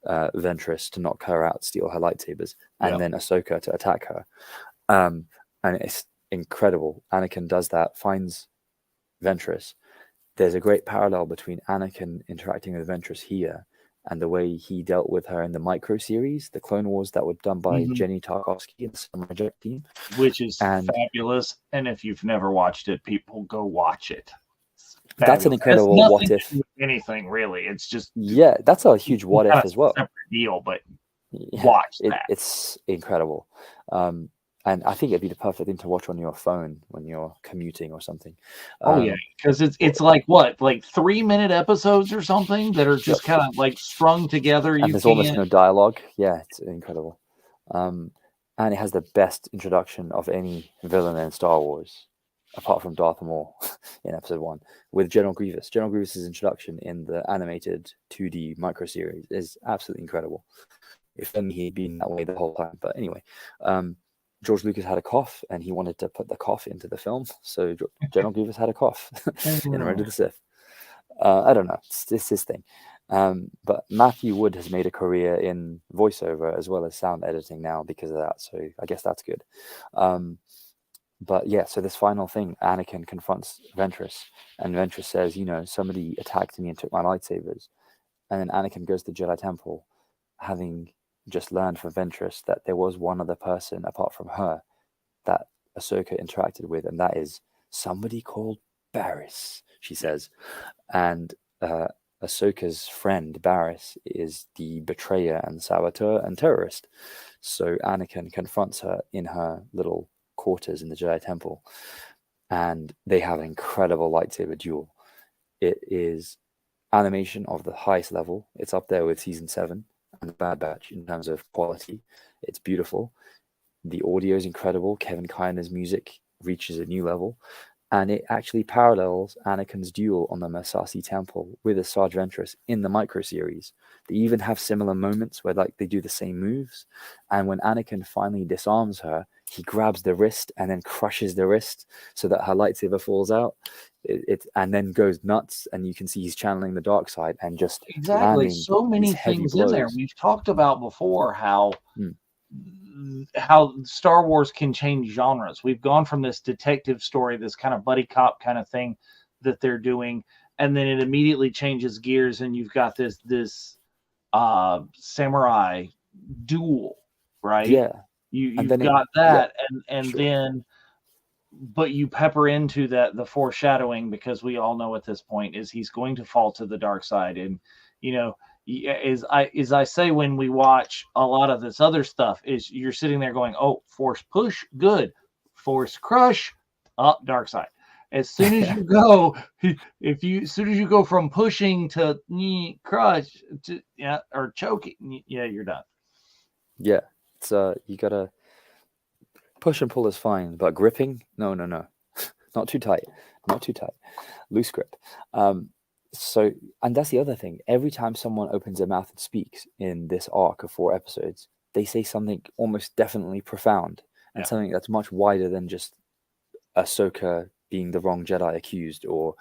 S1: Ventress to knock her out, steal her lightsabers, and then Ahsoka to attack her. And it's incredible. Anakin does that, finds Ventress. There's a great parallel between Anakin interacting with Ventress here and the way he dealt with her in the micro series, the Clone Wars that were done by Jenny Tarkovsky and the Samurai Jack team,
S2: which is fabulous. And if you've never watched it, people go watch it.
S1: That's an incredible what if.
S2: Anything really? It's just
S1: that's a huge what if as well.
S2: Separate deal, but watch that.
S1: It's incredible. And I think it'd be the perfect thing to watch on your phone when you're commuting or something.
S2: Because it's like what, like 3-minute episodes or something that are just kind of like strung together.
S1: And there's almost no dialogue. Yeah, it's incredible. And it has the best introduction of any villain in Star Wars, apart from Darth Maul in Episode 1, with General Grievous. General Grievous's introduction in the animated 2D micro series is absolutely incredible. If only he'd been that way the whole time. But anyway. George Lucas had a cough, and he wanted to put the cough into the film. So General Grievous had a cough in Revenge of the Sith. I don't know. It's his thing. But Matthew Wood has made a career in voiceover as well as sound editing now because of that. So I guess that's good. But yeah, so this final thing, Anakin confronts Ventress, and Ventress says, somebody attacked me and took my lightsabers. And then Anakin goes to the Jedi Temple, having just learned from Ventress that there was one other person apart from her that Ahsoka interacted with, and that is somebody called Barriss, she says. And Ahsoka's friend Barriss is the betrayer and saboteur and terrorist. So Anakin confronts her in her little quarters in the Jedi Temple, and they have an incredible lightsaber duel. It is animation of the highest level. It's up there with season 7 and the Bad Batch in terms of quality. It's beautiful. The audio is incredible. Kevin Kiner's music reaches a new level, and it actually parallels Anakin's duel on the Masasi Temple with Asajj Ventress in the micro series. They even have similar moments where they do the same moves, and when Anakin finally disarms her, he grabs the wrist and then crushes the wrist so that her lightsaber falls out. And then goes nuts, and you can see he's channeling the dark side and just landing
S2: so many things
S1: blows.
S2: in there. We've talked about before how Star Wars can change genres. We've gone from this detective story, this kind of buddy cop kind of thing that they're doing, and then it immediately changes gears, and you've got this samurai duel, right?
S1: Yeah.
S2: You've got that, and then but you pepper into the foreshadowing, because we all know at this point is he's going to fall to the dark side. And as I say, when we watch a lot of this other stuff, is you're sitting there going, oh, force push, good, force crush, up, dark side. As soon as you go, as soon as you go from pushing to crush to or choking, you're done.
S1: Yeah, it's you gotta push and pull is fine, but gripping, no, not too tight, loose grip. So, and that's the other thing. Every time someone opens their mouth and speaks in this arc of 4 episodes, they say something almost definitely profound and something that's much wider than just Ahsoka being the wrong Jedi accused, or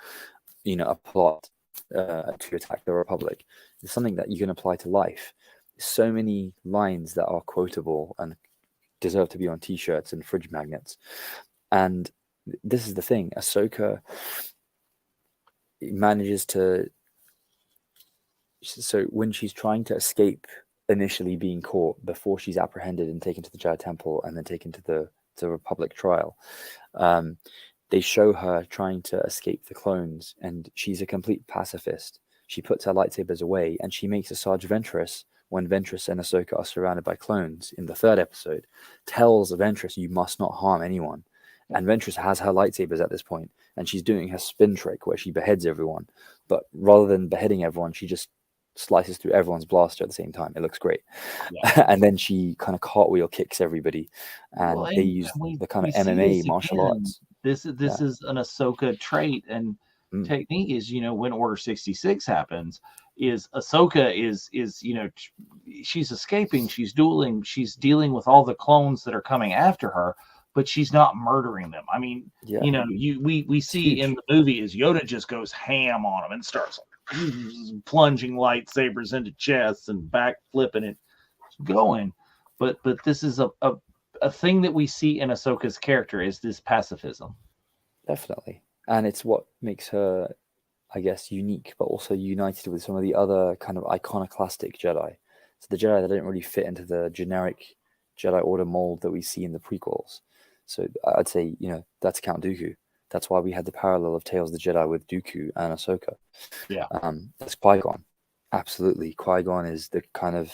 S1: a plot to attack the Republic. It's something that you can apply to life. So many lines that are quotable and deserve to be on T-shirts and fridge magnets. And this is the thing: Ahsoka manages to. So when she's trying to escape initially being caught before she's apprehended and taken to the Jedi Temple and then taken to the Republic trial, they show her trying to escape the clones, and she's a complete pacifist. She puts her lightsabers away, and she makes Asajj Ventress, when Ventress and Ahsoka are surrounded by clones in the 3rd episode, tells Ventress, "You must not harm anyone." And Ventress has her lightsabers at this point, and she's doing her spin trick where she beheads everyone. But rather than beheading everyone, she just slices through everyone's blaster at the same time. It looks great.
S2: Yeah.
S1: And then she kind of cartwheel kicks everybody, and they use the kind of MMA martial arts.
S2: This is an Ahsoka trait and technique. Is when Order 66 happens, is Ahsoka is she's escaping, she's dueling, she's dealing with all the clones that are coming after her, but she's not murdering them. I mean, we see in the movie is Yoda just goes ham on them and starts plunging lightsabers into chests and back flipping it going. But this is a thing that we see in Ahsoka's character, is this pacifism.
S1: Definitely. And it's what makes her, I guess, unique, but also united with some of the other kind of iconoclastic Jedi. So the Jedi that didn't really fit into the generic Jedi Order mold that we see in the prequels. So I'd say, that's Count Dooku. That's why we had the parallel of Tales of the Jedi with Dooku and Ahsoka.
S2: Yeah.
S1: That's Qui-Gon. Absolutely. Qui-Gon is the kind of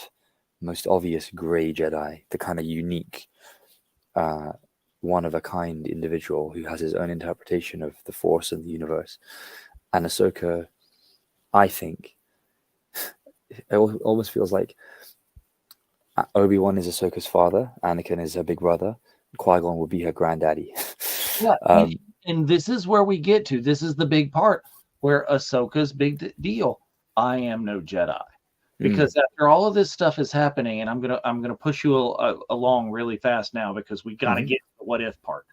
S1: most obvious grey Jedi, the kind of unique, one-of-a-kind individual who has his own interpretation of the Force and the universe. And Ahsoka, I think, it almost feels like Obi-Wan is Ahsoka's father, Anakin is her big brother, Qui-Gon will be her granddaddy.
S2: Yeah, and this is where we get to. This is the big part where Ahsoka's big deal. I am no Jedi, because after all of this stuff is happening, and I'm gonna push you along really fast now because we got to get to the what if part.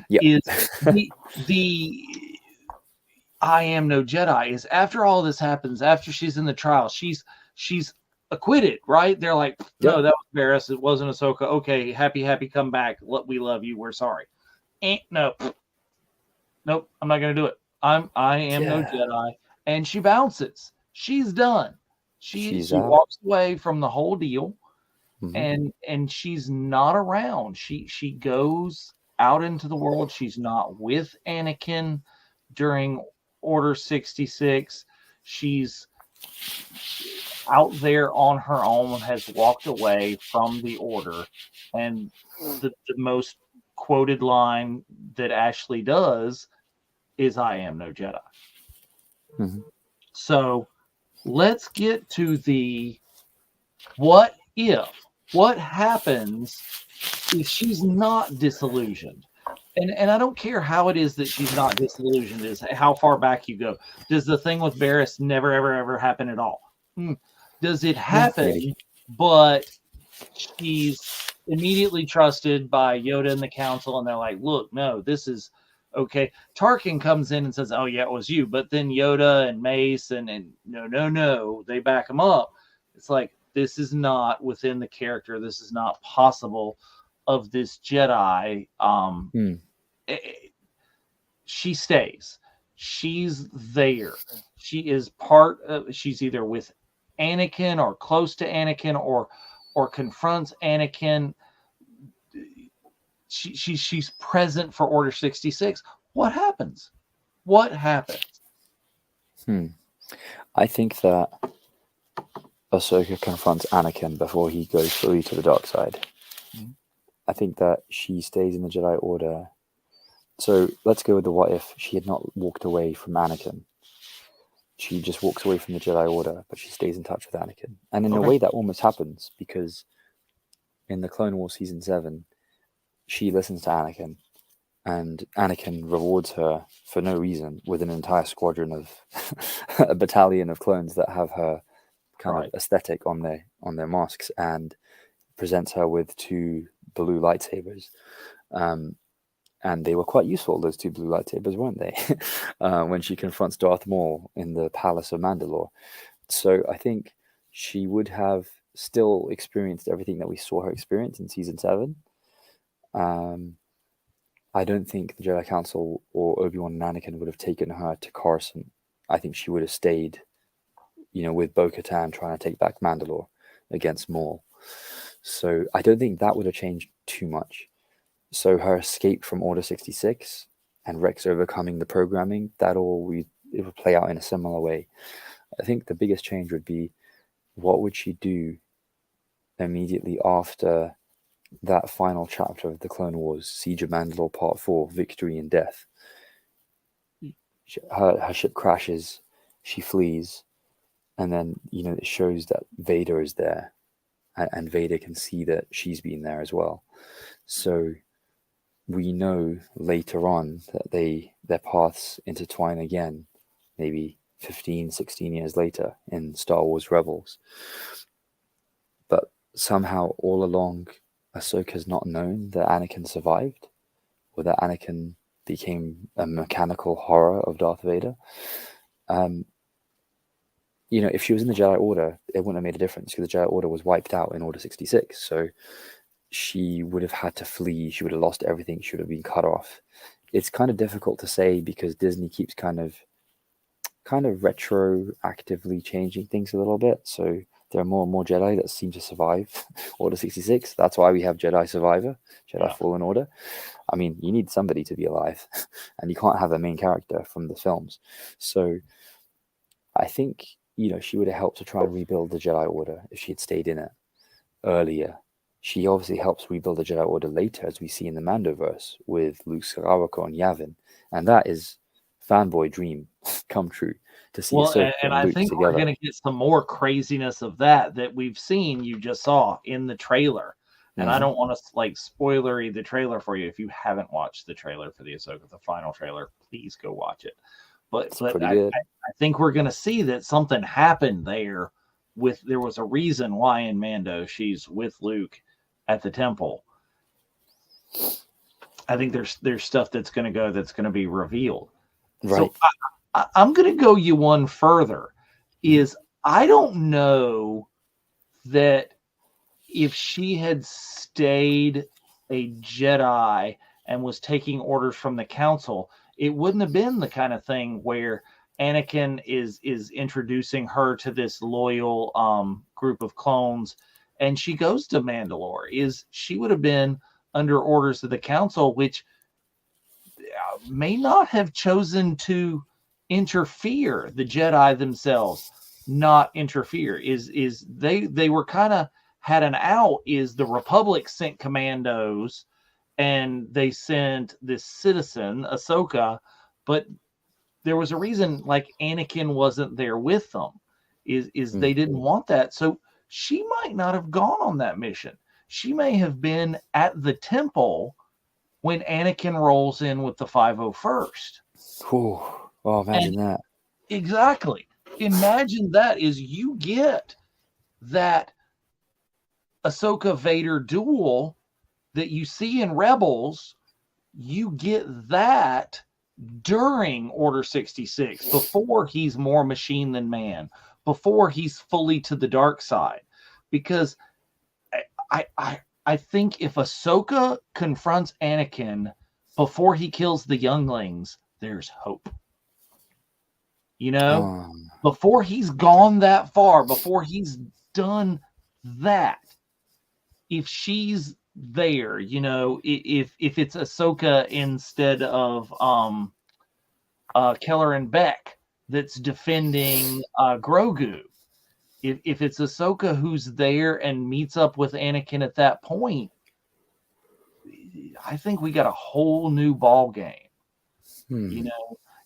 S1: Yep.
S2: Is the I am no Jedi is after all this happens, after she's in the trial, she's acquitted, right? They're like, no, that was Barriss. It wasn't Ahsoka. Okay, happy, come back. We love you. We're sorry. Nope, I'm not gonna do it. I am no Jedi, and she bounces. She's done. She walks away from the whole deal, and she's not around. She goes out into the world. She's not with Anakin during Order 66. She's out there on her own, has walked away from the Order, and the most quoted line that Ashley does is "I am no Jedi." So let's get to the what if. What happens if she's not disillusioned? And I don't care how it is that she's not disillusioned, is how far back you go. Does the thing with Barriss never, ever happen at all? Does it happen, but she's immediately trusted by Yoda and the council, and they're like, look, no, this is okay. Tarkin comes in and says, oh, yeah, it was you. But then Yoda and Mace and no, they back him up. It's like, this is not within the character. This is not possible of this Jedi. She stays. She's there. She is part of, she's either with Anakin or close to Anakin or confronts Anakin. She's present for Order 66. What happens?
S1: I think that Ahsoka confronts Anakin before he goes fully to the dark side. I think that she stays in the Jedi Order. So let's go with the what if she had not walked away from Anakin. She just walks away from the Jedi Order, but she stays in touch with Anakin. And in a way that almost happens, because in the Clone Wars Season 7, she listens to Anakin, and Anakin rewards her for no reason with an entire squadron of a battalion of clones that have her kind of aesthetic on their masks, and presents her with 2 blue lightsabers. And they were quite useful, those two blue lightsabers, weren't they? When she confronts Darth Maul in the Palace of Mandalore. So I think she would have still experienced everything that we saw her experience in season 7. I don't think the Jedi Council or Obi-Wan and Anakin would have taken her to Coruscant. I think she would have stayed, with Bo-Katan trying to take back Mandalore against Maul. So I don't think that would have changed too much. So her escape from Order 66 and Rex overcoming the programming, it would play out in a similar way. I think the biggest change would be, what would she do immediately after that final chapter of the Clone Wars, Siege of Mandalore Part 4, Victory and Death? Her ship crashes, she flees, and then, it shows that Vader is there, and Vader can see that she's been there as well. So we know later on that their paths intertwine again, maybe 15, 16 years later in Star Wars Rebels. But somehow all along, Ahsoka's not known that Anakin survived, or that Anakin became a mechanical horror of Darth Vader. If she was in the Jedi Order, it wouldn't have made a difference, because the Jedi Order was wiped out in Order 66. So she would have had to flee. She would have lost everything. She would have been cut off. It's kind of difficult to say, because Disney keeps kind of retroactively changing things a little bit. So there are more and more Jedi that seem to survive Order 66. That's why we have Jedi Survivor, Jedi Fallen Order. I mean, you need somebody to be alive, and you can't have a main character from the films. So I think, she would have helped to try and rebuild the Jedi Order if she had stayed in it earlier. She obviously helps rebuild the Jedi Order later, as we see in the Mandoverse with Luke Skywalker and Yavin. And that is fanboy dream come true, to see Ahsoka
S2: and I
S1: Luke
S2: think
S1: together.
S2: we're going to get some more craziness of that we've seen, you just saw in the trailer. And I don't want to spoilery the trailer for you. If you haven't watched the trailer for the Ahsoka, the final trailer, please go watch it. But I think we're going to see that something happened there. There was a reason why in Mando she's with Luke at the temple. I think there's stuff that's going to be revealed.
S1: Right.
S2: So I'm going to go you one further. Is I don't know that if she had stayed a Jedi and was taking orders from the Council, it wouldn't have been the kind of thing where Anakin is introducing her to this loyal group of clones, and she goes to Mandalore. She would have been under orders of the Council, which may not have chosen to interfere. The Jedi themselves not interfere. They were kind of had an out. Is the Republic sent commandos, and they sent this citizen Ahsoka, but there was a reason Anakin wasn't there with them. They didn't want that. So she might not have gone on that mission. She may have been at the temple when Anakin rolls in with the 501st.
S1: Oh, imagine that.
S2: Exactly. Imagine that is you get that Ahsoka Vader duel that you see in Rebels. You get that during Order 66, before he's more machine than man, before he's fully to the dark side. Because I think if Ahsoka confronts Anakin before he kills the younglings, there's hope. Before he's gone that far, before he's done that, if she's there, if it's Ahsoka instead of Keller and Beck that's defending Grogu, if it's Ahsoka who's there and meets up with Anakin at that point, I think we got a whole new ball game.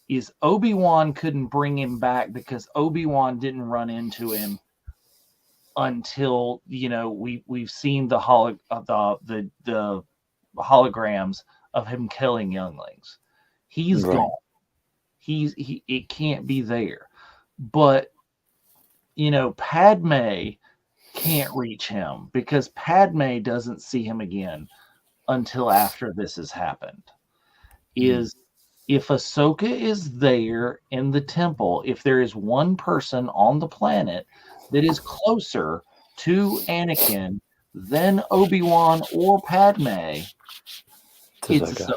S2: Is Obi-Wan couldn't bring him back because Obi-Wan didn't run into him until we've seen the holograms of him killing younglings. He's gone. It can't be there. But Padme can't reach him because Padme doesn't see him again until after this has happened. is if Ahsoka is there in the temple, if there is one person on the planet that is closer to Anakin than Obi-Wan or Padme, it's
S1: Ahsoka.
S2: Ahsoka.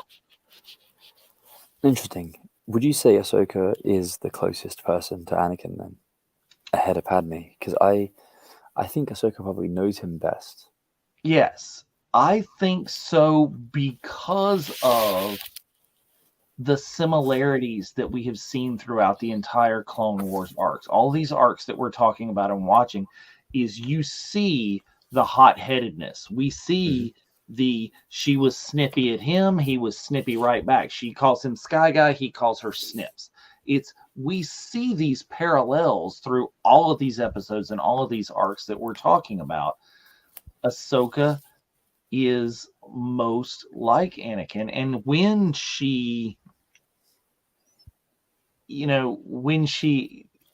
S1: Interesting. Would you say Ahsoka is the closest person to Anakin then, ahead of Padme? Because I think Ahsoka probably knows him best.
S2: Yes, I think so because of the similarities that we have seen throughout the entire Clone Wars arcs. All these arcs that we're talking about and watching is you see the hot-headedness. We see she was snippy at him, he was snippy right back. She calls him Sky Guy, he calls her Snips. We see these parallels through all of these episodes and all of these arcs that we're talking about. Ahsoka is most like Anakin, and when she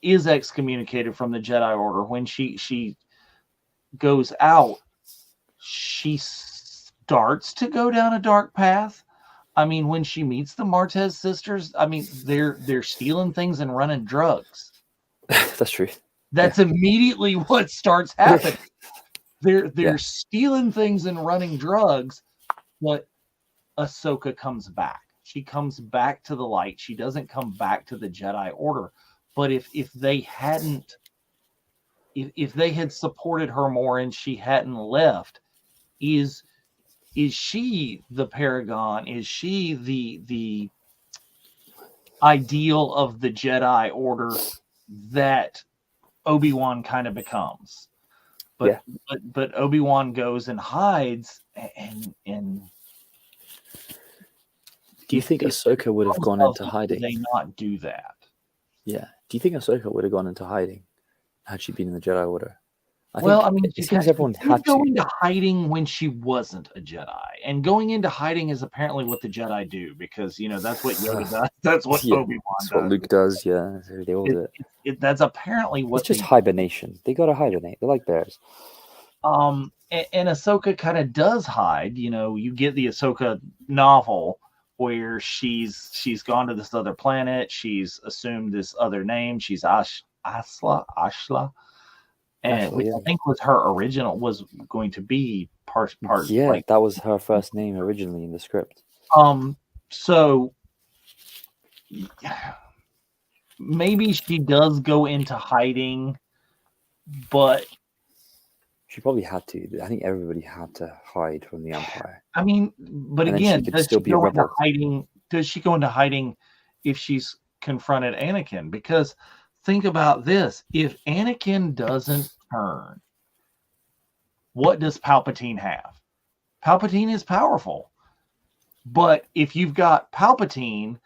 S2: is excommunicated from the Jedi Order, when she goes out, she starts to go down a dark path. I mean, when she meets the Martez sisters, I mean, they're stealing things and running drugs.
S1: That's true.
S2: That's immediately what starts happening. They're stealing things and running drugs, but Ahsoka comes back. She comes back to the light. She doesn't come back to the Jedi Order. But if they hadn't, if they had supported her more and she hadn't left, is she the paragon? Is she the ideal of the Jedi Order that Obi-Wan kind of becomes? But Obi-Wan goes and hides, and
S1: do you think Ahsoka would have gone into hiding?
S2: Did they not do that?
S1: Yeah. Do you think Ahsoka would have gone into hiding had she been in the Jedi Order?
S2: I mean, it seems everyone had to go into hiding when she wasn't a Jedi, and going into hiding is apparently what the Jedi do, because that's what Yoda does. That's what Obi-Wan does.
S1: What Luke does. Yeah, they all do
S2: it. That's apparently what.
S1: It's just hibernation. They gotta hibernate. They're like bears.
S2: And Ahsoka kind of does hide. You get the Ahsoka novel where she's gone to this other planet. She's assumed this other name. She's Ashla. And which I think was her original, was going to be part.
S1: Yeah, that was her first name originally in the script.
S2: So maybe she does go into hiding, but
S1: she probably had to. I think everybody had to hide from the Empire.
S2: I mean, but again, does she go into hiding? Does she go into hiding if she's confronted Anakin? Because think about this: if Anakin doesn't turn, what does Palpatine have? Palpatine is powerful, but if you've got Palpatine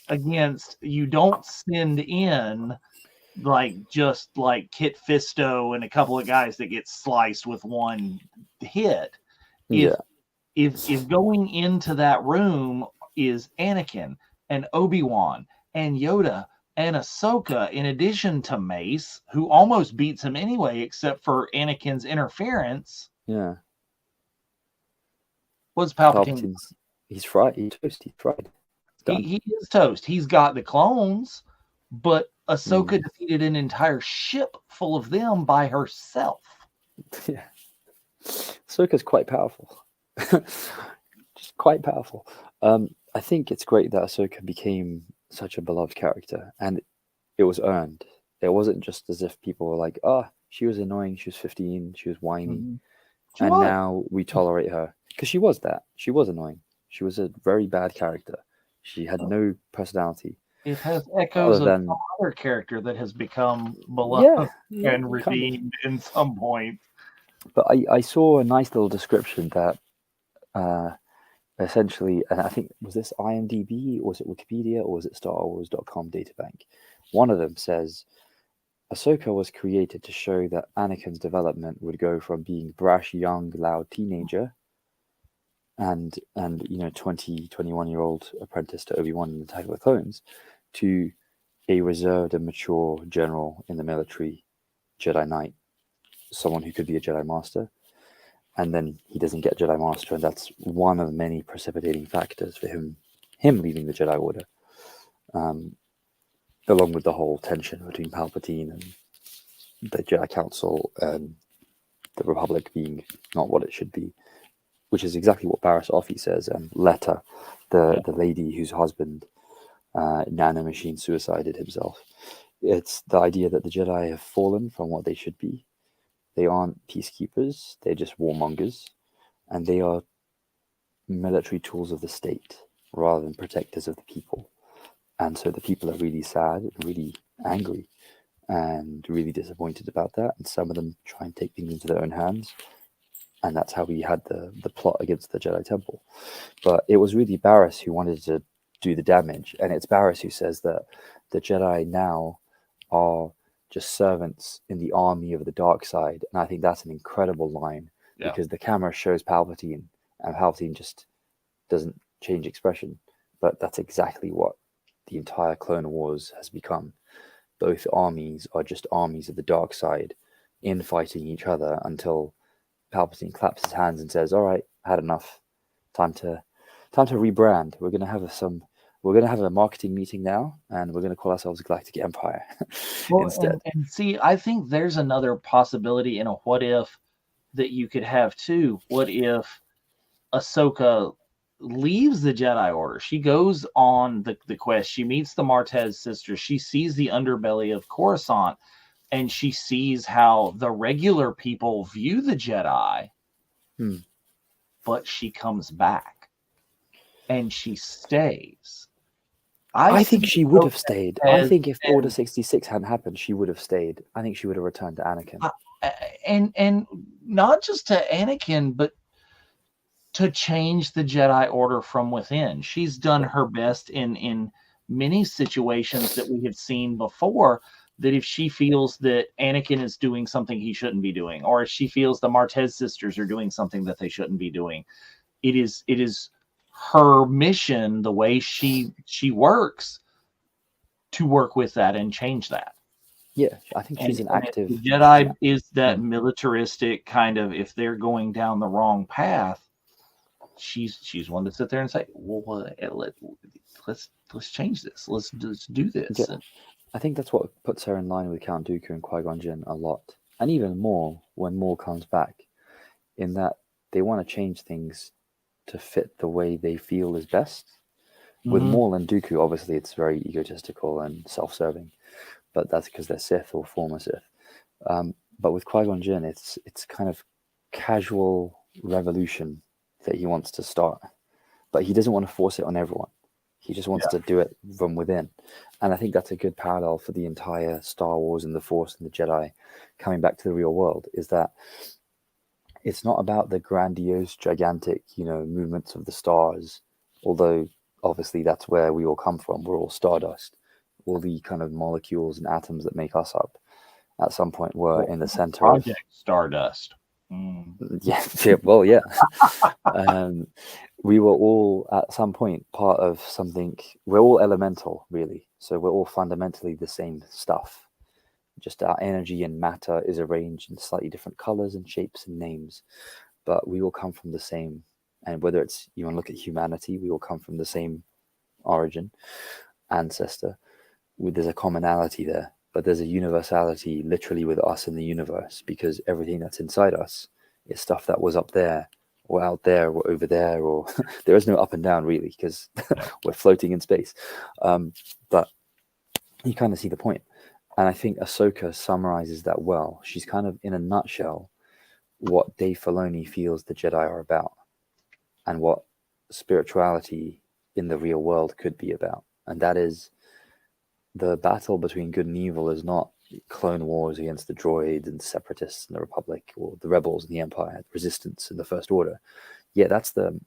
S2: against, you don't send in just like Kit Fisto and a couple of guys that get sliced with one hit. If going into that room is Anakin and Obi-Wan and Yoda and Ahsoka, in addition to Mace, who almost beats him anyway, except for Anakin's interference.
S1: Yeah.
S2: What's Palpatine?
S1: He's fried. He's toast. He's fried.
S2: He is toast. He's got the clones, but Ahsoka defeated an entire ship full of them by herself.
S1: Yeah. Ahsoka's quite powerful. Just quite powerful. I think it's great that Ahsoka became such a beloved character, and it was earned. It wasn't just as if people were like, she was annoying, she was 15, she was whiny, now we tolerate her. Because she was that. She was annoying. She was a very bad character. She had no personality.
S2: It has echoes of some other character that has become beloved and redeemed in some point.
S1: But I saw a nice little description that essentially, and I think, was this IMDb, or was it Wikipedia, or was it StarWars.com databank? One of them says, Ahsoka was created to show that Anakin's development would go from being brash, young, loud teenager and 20, 21-year-old apprentice to Obi-Wan in the Attack of the Clones, to a reserved and mature general in the military, Jedi Knight, someone who could be a Jedi Master. And then he doesn't get Jedi Master, and that's one of many precipitating factors for him him leaving the Jedi Order, along with the whole tension between Palpatine and the Jedi Council and the Republic being not what it should be, which is exactly what Barriss Offee says. Letta, the lady whose husband nanomachine suicided himself. It's the idea that the Jedi have fallen from what they should be. They aren't peacekeepers, they're just warmongers, and they are military tools of the state rather than protectors of the people. And so the people are really sad and really angry and really disappointed about that. And some of them try and take things into their own hands. And that's how we had the plot against the Jedi Temple. But it was really Barriss who wanted to do the damage. And it's Barriss who says that the Jedi now are just servants in the army of the dark side. And I think that's an incredible line because the camera shows Palpatine and Palpatine just doesn't change expression. But that's exactly what the entire Clone Wars has become. Both armies are just armies of the dark side infighting each other until Palpatine claps his hands and says, "All right, I had enough. Time to rebrand. We're gonna have a marketing meeting now, and we're gonna call ourselves Galactic Empire instead."
S2: And see, I think there's another possibility in a what if that you could have too. What if Ahsoka leaves the Jedi Order? She goes on the quest. She meets the Martez sisters. She sees the underbelly of Coruscant, and she sees how the regular people view the Jedi. But she comes back, and she stays.
S1: I think she would have stayed. I think if Order 66 hadn't happened, she would have stayed. I think she would have returned to Anakin.
S2: And not just to Anakin, but to change the Jedi Order from within. She's done her best in many situations that we have seen before, that if she feels that Anakin is doing something he shouldn't be doing, or if she feels the Martez sisters are doing something that they shouldn't be doing, it is her mission, the way she works, to work with that and change that.
S1: Yeah, I think she's an active.
S2: The Jedi is that militaristic kind of, if they're going down the wrong path, she's one to sit there and say, well, let's change this. Let's do this.
S1: Yeah. I think that's what puts her in line with Count Dooku and Qui-Gon Jinn a lot, and even more when Maul comes back, in that they want to change things to fit the way they feel is best. With Maul and Dooku, obviously, it's very egotistical and self-serving, but that's because they're Sith or former Sith. But with Qui-Gon Jinn, it's kind of casual revolution that he wants to start, but he doesn't want to force it on everyone. He just wants to do it from within. And I think that's a good parallel for the entire Star Wars and the Force and the Jedi coming back to the real world, is that it's not about the grandiose, gigantic, movements of the stars, although obviously that's where we all come from. We're all stardust. All the kind of molecules and atoms that make us up at some point were in the center
S2: Project Stardust.
S1: Yeah. We were all at some point part of something. We're all elemental, really. So we're all fundamentally the same stuff. Just our energy and matter is arranged in slightly different colors and shapes and names, but we all come from the same. And whether it's, you want to look at humanity, we all come from the same origin, ancestor. There's a commonality there, but there's a universality literally with us in the universe, because everything that's inside us is stuff that was up there or out there or over there, or there is no up and down really, because we're floating in space. But you kind of see the point. And I think Ahsoka summarizes that well. She's kind of, in a nutshell, what Dave Filoni feels the Jedi are about, and what spirituality in the real world could be about. And that is, the battle between good and evil is not Clone Wars against the droids and separatists in the Republic, or the rebels in the Empire, the resistance in the First Order. Yeah, that's the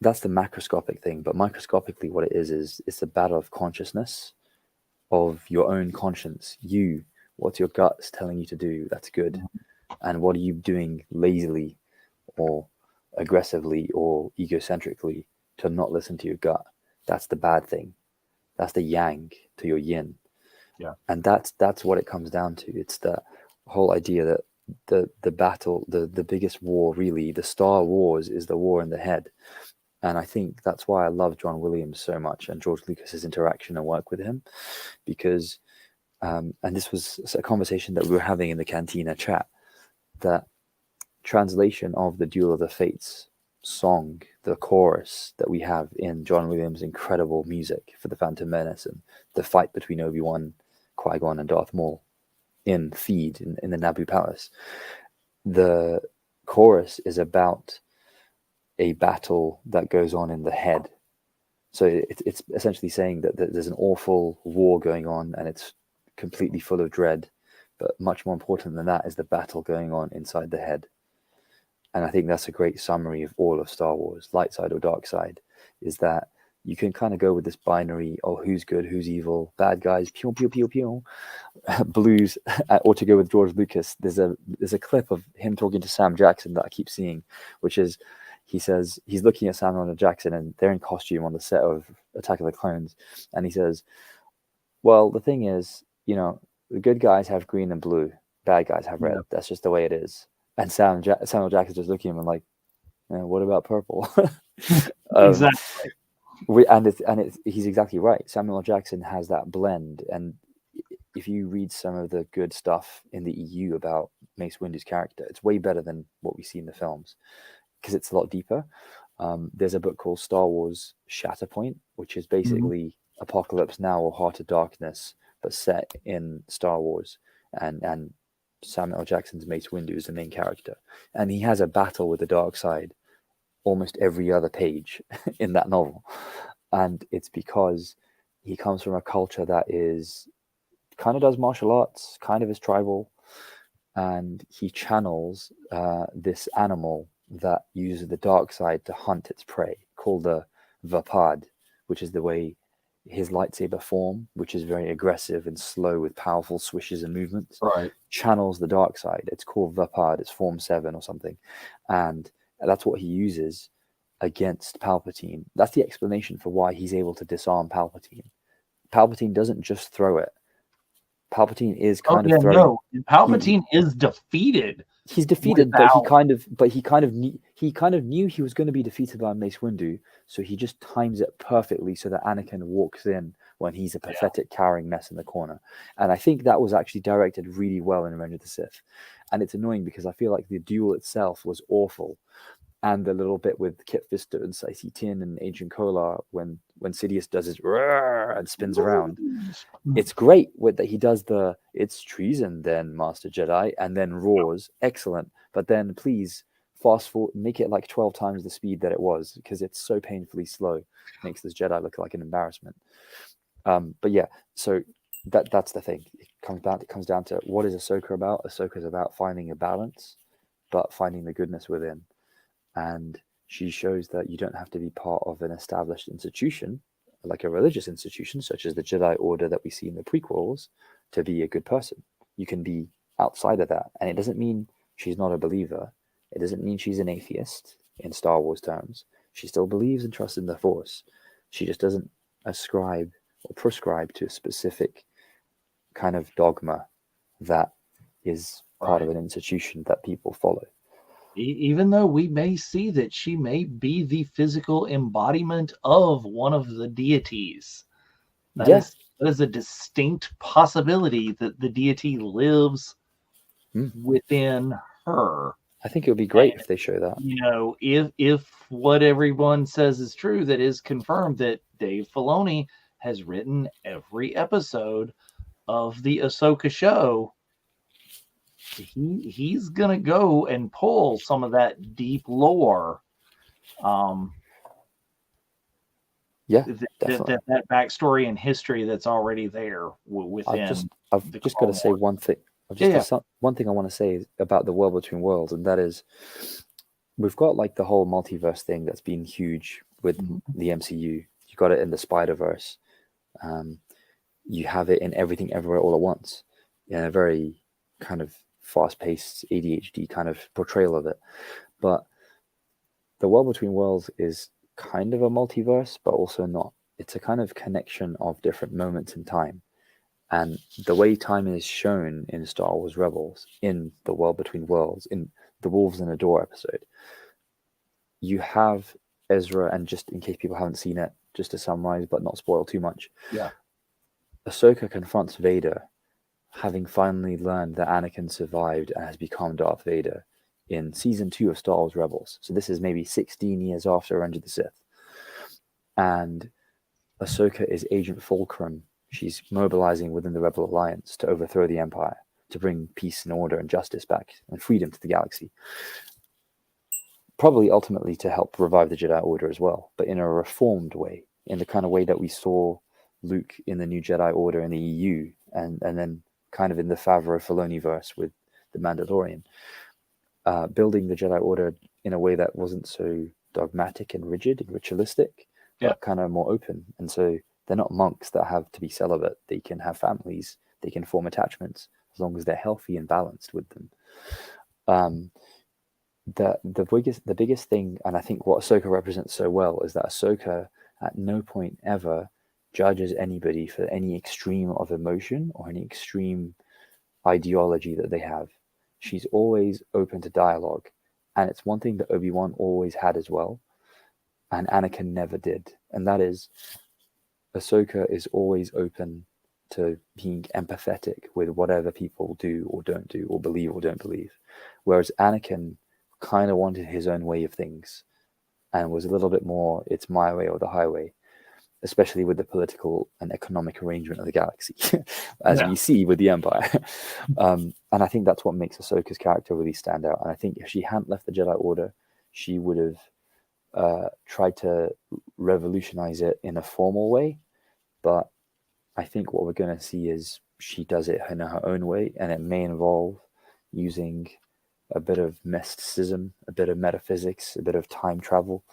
S1: macroscopic thing. But microscopically, what it is it's a battle of consciousness, of your own conscience. What's your guts telling you to do that's good, and what are you doing lazily or aggressively or egocentrically to not listen to your gut? That's the bad thing. That's the yang to your yin.
S2: Yeah.
S1: And that's what it comes down to. It's the whole idea that the battle, the biggest war, really, the Star Wars, is the war in the head. And I think that's why I love John Williams so much and George Lucas's interaction and work with him, because, and this was a conversation that we were having in the Cantina chat, that translation of the Duel of the Fates song, the chorus that we have in John Williams' incredible music for the Phantom Menace and the fight between Obi-Wan, Qui-Gon, and Darth Maul in Theed in the Naboo Palace. The chorus is about a battle that goes on in the head. So it's essentially saying that there's an awful war going on and it's completely full of dread. But much more important than that is the battle going on inside the head. And I think that's a great summary of all of Star Wars, light side or dark side, is that you can kind of go with this binary, oh, who's good, who's evil, bad guys, pew, pew, pew, pew, blues, or to go with George Lucas. There's a clip of him talking to Sam Jackson that I keep seeing, which is, he says, he's looking at Samuel L. Jackson and they're in costume on the set of Attack of the Clones. And he says, well, the thing is, the good guys have green and blue, bad guys have red. Yeah. That's just the way it is. And Samuel Jackson's just looking at him and like, what about purple?
S2: Exactly.
S1: He's exactly right. Samuel L. Jackson has that blend. And if you read some of the good stuff in the EU about Mace Windu's character, it's way better than what we see in the films because it's a lot deeper. There's a book called Star Wars Shatterpoint, which is basically Apocalypse Now or Heart of Darkness, but set in Star Wars. And Samuel L. Jackson's Mace Windu is the main character. And he has a battle with the dark side almost every other page in that novel. And it's because he comes from a culture that is kind of does martial arts, kind of is tribal, and he channels this animal that uses the dark side to hunt its prey, called the Vapad, which is the way his lightsaber form, which is very aggressive and slow with powerful swishes and movements, channels the dark side. It's called Vapad. It's Form 7 or something. And that's what he uses against Palpatine. That's the explanation for why he's able to disarm Palpatine. Palpatine doesn't just throw it. Palpatine is kind of throwing.
S2: No, Palpatine is defeated.
S1: He's defeated, but he kind of knew he was going to be defeated by Mace Windu, so he just times it perfectly so that Anakin walks in when he's a pathetic, cowering mess in the corner. And I think that was actually directed really well in Revenge of the Sith. And it's annoying because I feel like the duel itself was awful. And the little bit with Kit Fisto and Saisi Tin and Agent Kolar when Sidious does his and spins around. It's great that he does it's treason then, Master Jedi, and then roars. Excellent. But then please fast forward, make it like 12 times the speed that it was because it's so painfully slow. Makes this Jedi look like an embarrassment. But yeah, so that's the thing. It comes down to what is Ahsoka about? Ahsoka is about finding a balance, but finding the goodness within. And she shows that you don't have to be part of an established institution, like a religious institution, such as the Jedi Order that we see in the prequels, to be a good person. You can be outside of that. And it doesn't mean she's not a believer. It doesn't mean she's an atheist in Star Wars terms. She still believes and trusts in the Force. She just doesn't ascribe or prescribe to a specific kind of dogma that is part of an institution that people follow.
S2: Even though we may see that she may be the physical embodiment of one of the deities. That is a distinct possibility that the deity lives within her.
S1: I think it would be great if they show that.
S2: If what everyone says is true, that is confirmed that Dave Filoni has written every episode of the Ahsoka show, he's gonna go and pull some of that deep lore, that backstory and history that's already there within.
S1: I've just got to say one thing. One thing I want to say about the World Between Worlds, and that is, we've got like the whole multiverse thing that's been huge with the MCU. You got it in the Spider-Verse. You have it in Everything Everywhere All at Once, in a very kind of fast-paced ADHD kind of portrayal of it. But the World Between Worlds is kind of a multiverse, but also not. It's a kind of connection of different moments in time. And the way time is shown in Star Wars Rebels, in the World Between Worlds, in the Wolves in the Door episode, you have Ezra, and just in case people haven't seen it, just to summarize but not spoil too much.
S2: Yeah.
S1: Ahsoka confronts Vader, having finally learned that Anakin survived and has become Darth Vader in season 2 of Star Wars Rebels. So this is maybe 16 years after Revenge of the Sith. And Ahsoka is Agent Fulcrum. She's mobilizing within the Rebel Alliance to overthrow the Empire, to bring peace and order and justice back and freedom to the galaxy. Probably ultimately to help revive the Jedi Order as well, but in a reformed way, in the kind of way that we saw Luke in the new Jedi Order in the EU, and then kind of in the Favreau Filoni verse with the Mandalorian, building the Jedi Order in a way that wasn't so dogmatic and rigid and ritualistic, but kind of more open. And so they're not monks that have to be celibate. They can have families. They can form attachments as long as they're healthy and balanced with them. The biggest thing, and I think what Ahsoka represents so well, is that Ahsoka at no point ever judges anybody for any extreme of emotion or any extreme ideology that they have. She's always open to dialogue, and it's one thing that Obi-Wan always had as well, and Anakin never did, and that is Ahsoka is always open to being empathetic with whatever people do or don't do or believe or don't believe, whereas Anakin kind of wanted his own way of things and was a little bit more, it's my way or the highway, especially with the political and economic arrangement of the galaxy, as we see with the Empire. And I think that's what makes Ahsoka's character really stand out. And I think if she hadn't left the Jedi Order, she would have tried to revolutionize it in a formal way. But I think what we're going to see is she does it in her own way, and it may involve using a bit of mysticism, a bit of metaphysics, a bit of time travel,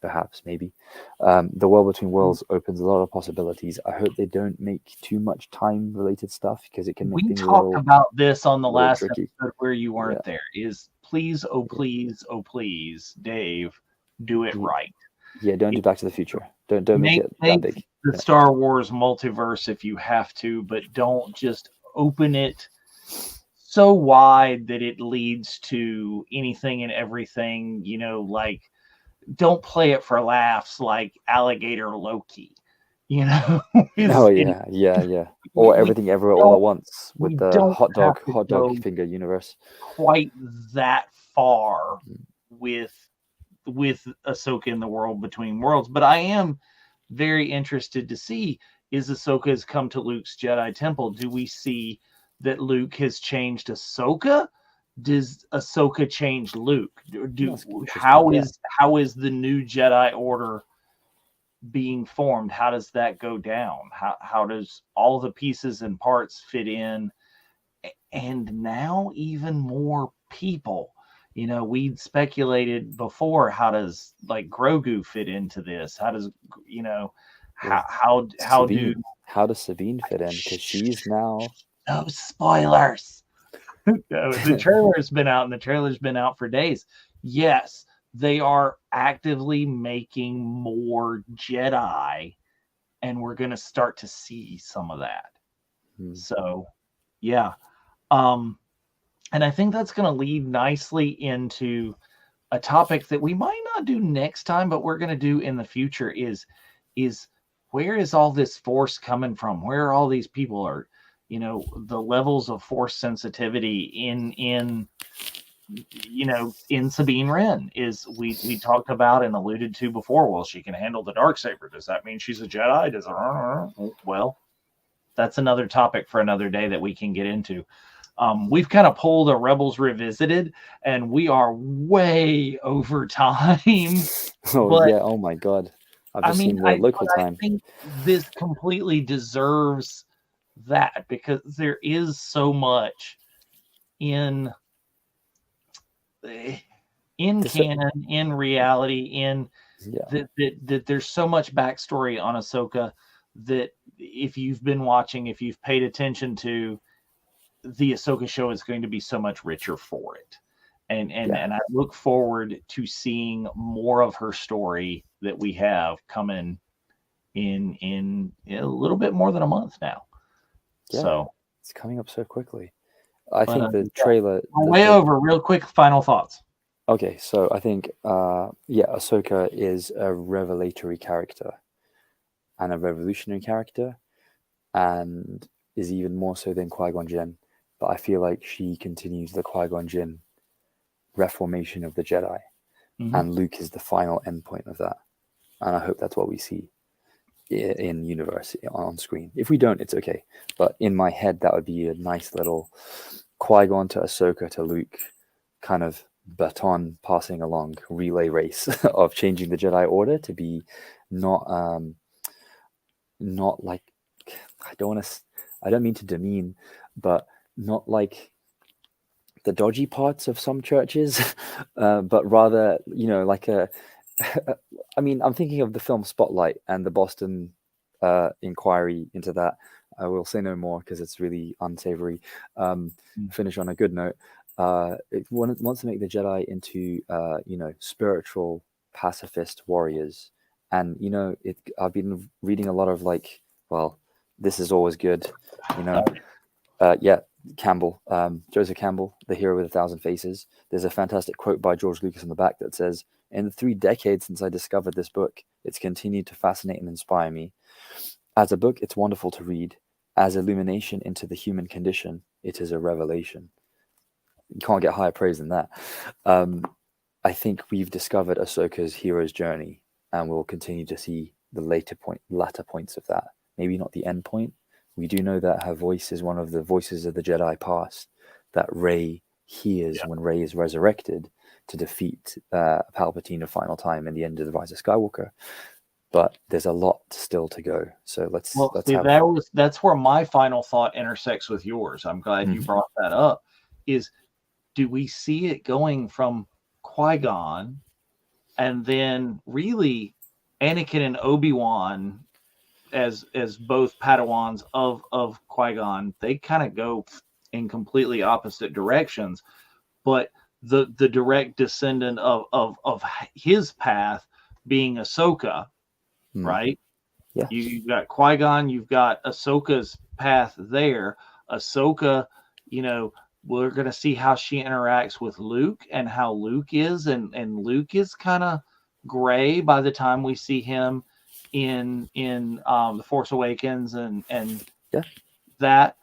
S1: perhaps, maybe. The World Between Worlds opens a lot of possibilities. I hope they don't make too much time-related stuff, because it can make things
S2: talked about this on the last
S1: tricky.
S2: episode where you weren't there. Is please, oh please, Dave, do it right.
S1: Yeah, don't do Back to the Future. Don't make it that big.
S2: The Star Wars multiverse if you have to, but don't just open it so wide that it leads to anything and everything, like don't play it for laughs like Alligator Loki, yeah.
S1: Or Everything Everywhere All at Once with the hot dog finger universe.
S2: Quite that far with Ahsoka in the World Between Worlds, but I am very interested to see, is Ahsoka has come to Luke's Jedi Temple. Do we see that Luke has changed Ahsoka? Does Ahsoka change Luke? How is the new Jedi Order being formed? How does that go down? How does all the pieces and parts fit in? And now even more people. We'd speculated before, how does like Grogu fit into this? How does how
S1: does Sabine fit in? Because she's now
S2: no spoilers. The trailer's been out, and the trailer's been out for days. Yes, they are actively making more Jedi, and we're going to start to see some of that. So, yeah. And I think that's going to lead nicely into a topic that we might not do next time, but we're going to do in the future is where is all this force coming from? Where are all these people? Are, the levels of force sensitivity in Sabine Wren is we talked about and alluded to before. Well, she can handle the Darksaber. Does that mean she's a Jedi? Well, that's another topic for another day that we can get into. We've kind of pulled a Rebels Revisited, and we are way over time.
S1: Oh my God. I've seen the local time.
S2: I think this completely deserves that, because there is so much in canon, in reality, that there's so much backstory on Ahsoka that if you've been watching, if you've paid attention to, the Ahsoka show is going to be so much richer for it. And I look forward to seeing more of her story that we have coming in a little bit more than a month now.
S1: Yeah,
S2: so
S1: it's coming up so quickly. I think the trailer
S2: over. Real quick, final thoughts.
S1: Okay, so I think yeah, Ahsoka is a revelatory character and a revolutionary character, and is even more so than Qui-Gon Jinn. But I feel like she continues the Qui-Gon Jinn reformation of the Jedi, and Luke is the final endpoint of that. And I hope that's what we see in universe on screen. If we don't, it's okay. But in my head, that would be a nice little Qui-Gon to Ahsoka to Luke kind of baton passing along relay race of changing the Jedi Order to be not not like, I don't mean to demean, but not like the dodgy parts of some churches, but rather, like I mean, I'm thinking of the film Spotlight and the Boston inquiry into that. I will say no more because it's really unsavory. Finish on a good note. It wants to make the Jedi into, spiritual pacifist warriors. And, I've been reading a lot of well, this is always good, yeah, Campbell, Joseph Campbell, The Hero with a Thousand Faces. There's a fantastic quote by George Lucas on the back that says, "In the 3 decades since I discovered this book, it's continued to fascinate and inspire me. As a book, it's wonderful to read. As illumination into the human condition, it is a revelation." You can't get higher praise than that. I think we've discovered Ahsoka's hero's journey, and we'll continue to see the latter points of that. Maybe not the end point. We do know that her voice is one of the voices of the Jedi past that Rey hears when Rey is resurrected to defeat Palpatine a final time in the end of the Rise of Skywalker. But there's a lot still to go. So let's
S2: see,
S1: have...
S2: that's where my final thought intersects with yours. I'm glad you brought that up. Is, do we see it going from Qui-Gon and then really Anakin and Obi-Wan as both Padawans of Qui-Gon? They kind of go in completely opposite directions, but the direct descendant of his path being Ahsoka, right?
S1: Yeah.
S2: You've got Qui-Gon, you've got Ahsoka's path there. Ahsoka, we're going to see how she interacts with Luke and how Luke is, and Luke is kind of gray by the time we see him in The Force Awakens and that,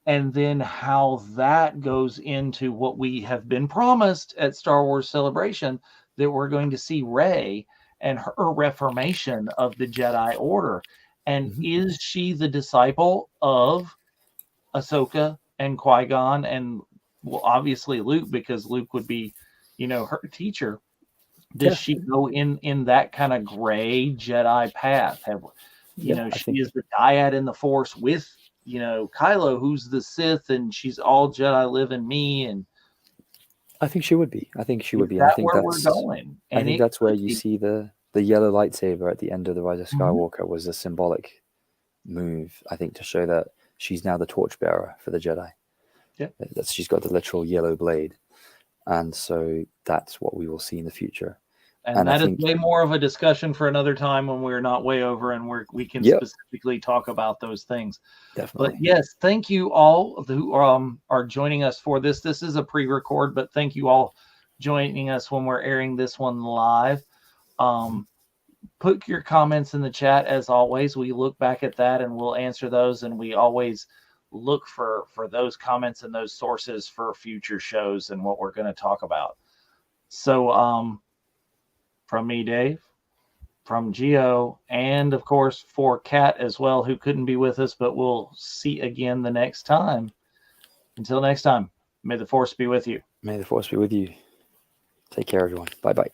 S2: and then how that goes into what we have been promised at Star Wars Celebration, that we're going to see Rey and her reformation of the Jedi Order. And is she the disciple of Ahsoka and Qui-Gon and, well, obviously Luke, because Luke would be, her teacher? Does she go in that kind of gray Jedi path? She is the dyad in the Force with, Kylo, who's the Sith, and she's all Jedi live in me. And
S1: I think she would be. I think she would be.
S2: I think we're going.
S1: And I think that's where you see the yellow lightsaber at the end of the Rise of Skywalker was a symbolic move, I think, to show that she's now the torchbearer for the Jedi.
S2: Yeah,
S1: that she's got the literal yellow blade, and so that's what we will see in the future.
S2: And that is way more of a discussion for another time when we're not way over and we can specifically talk about those things.
S1: Definitely.
S2: But yes, thank you all who are joining us for this. This is a pre-record, but thank you all joining us when we're airing this one live. Put your comments in the chat as always. We look back at that and we'll answer those, and we always look for those comments and those sources for future shows and what we're going to talk about. So from me, Dave, from Gio, and of course for Kat as well, who couldn't be with us, but we'll see again the next time. Until next time, may the Force be with you.
S1: May the Force be with you. Take care, everyone. Bye-bye.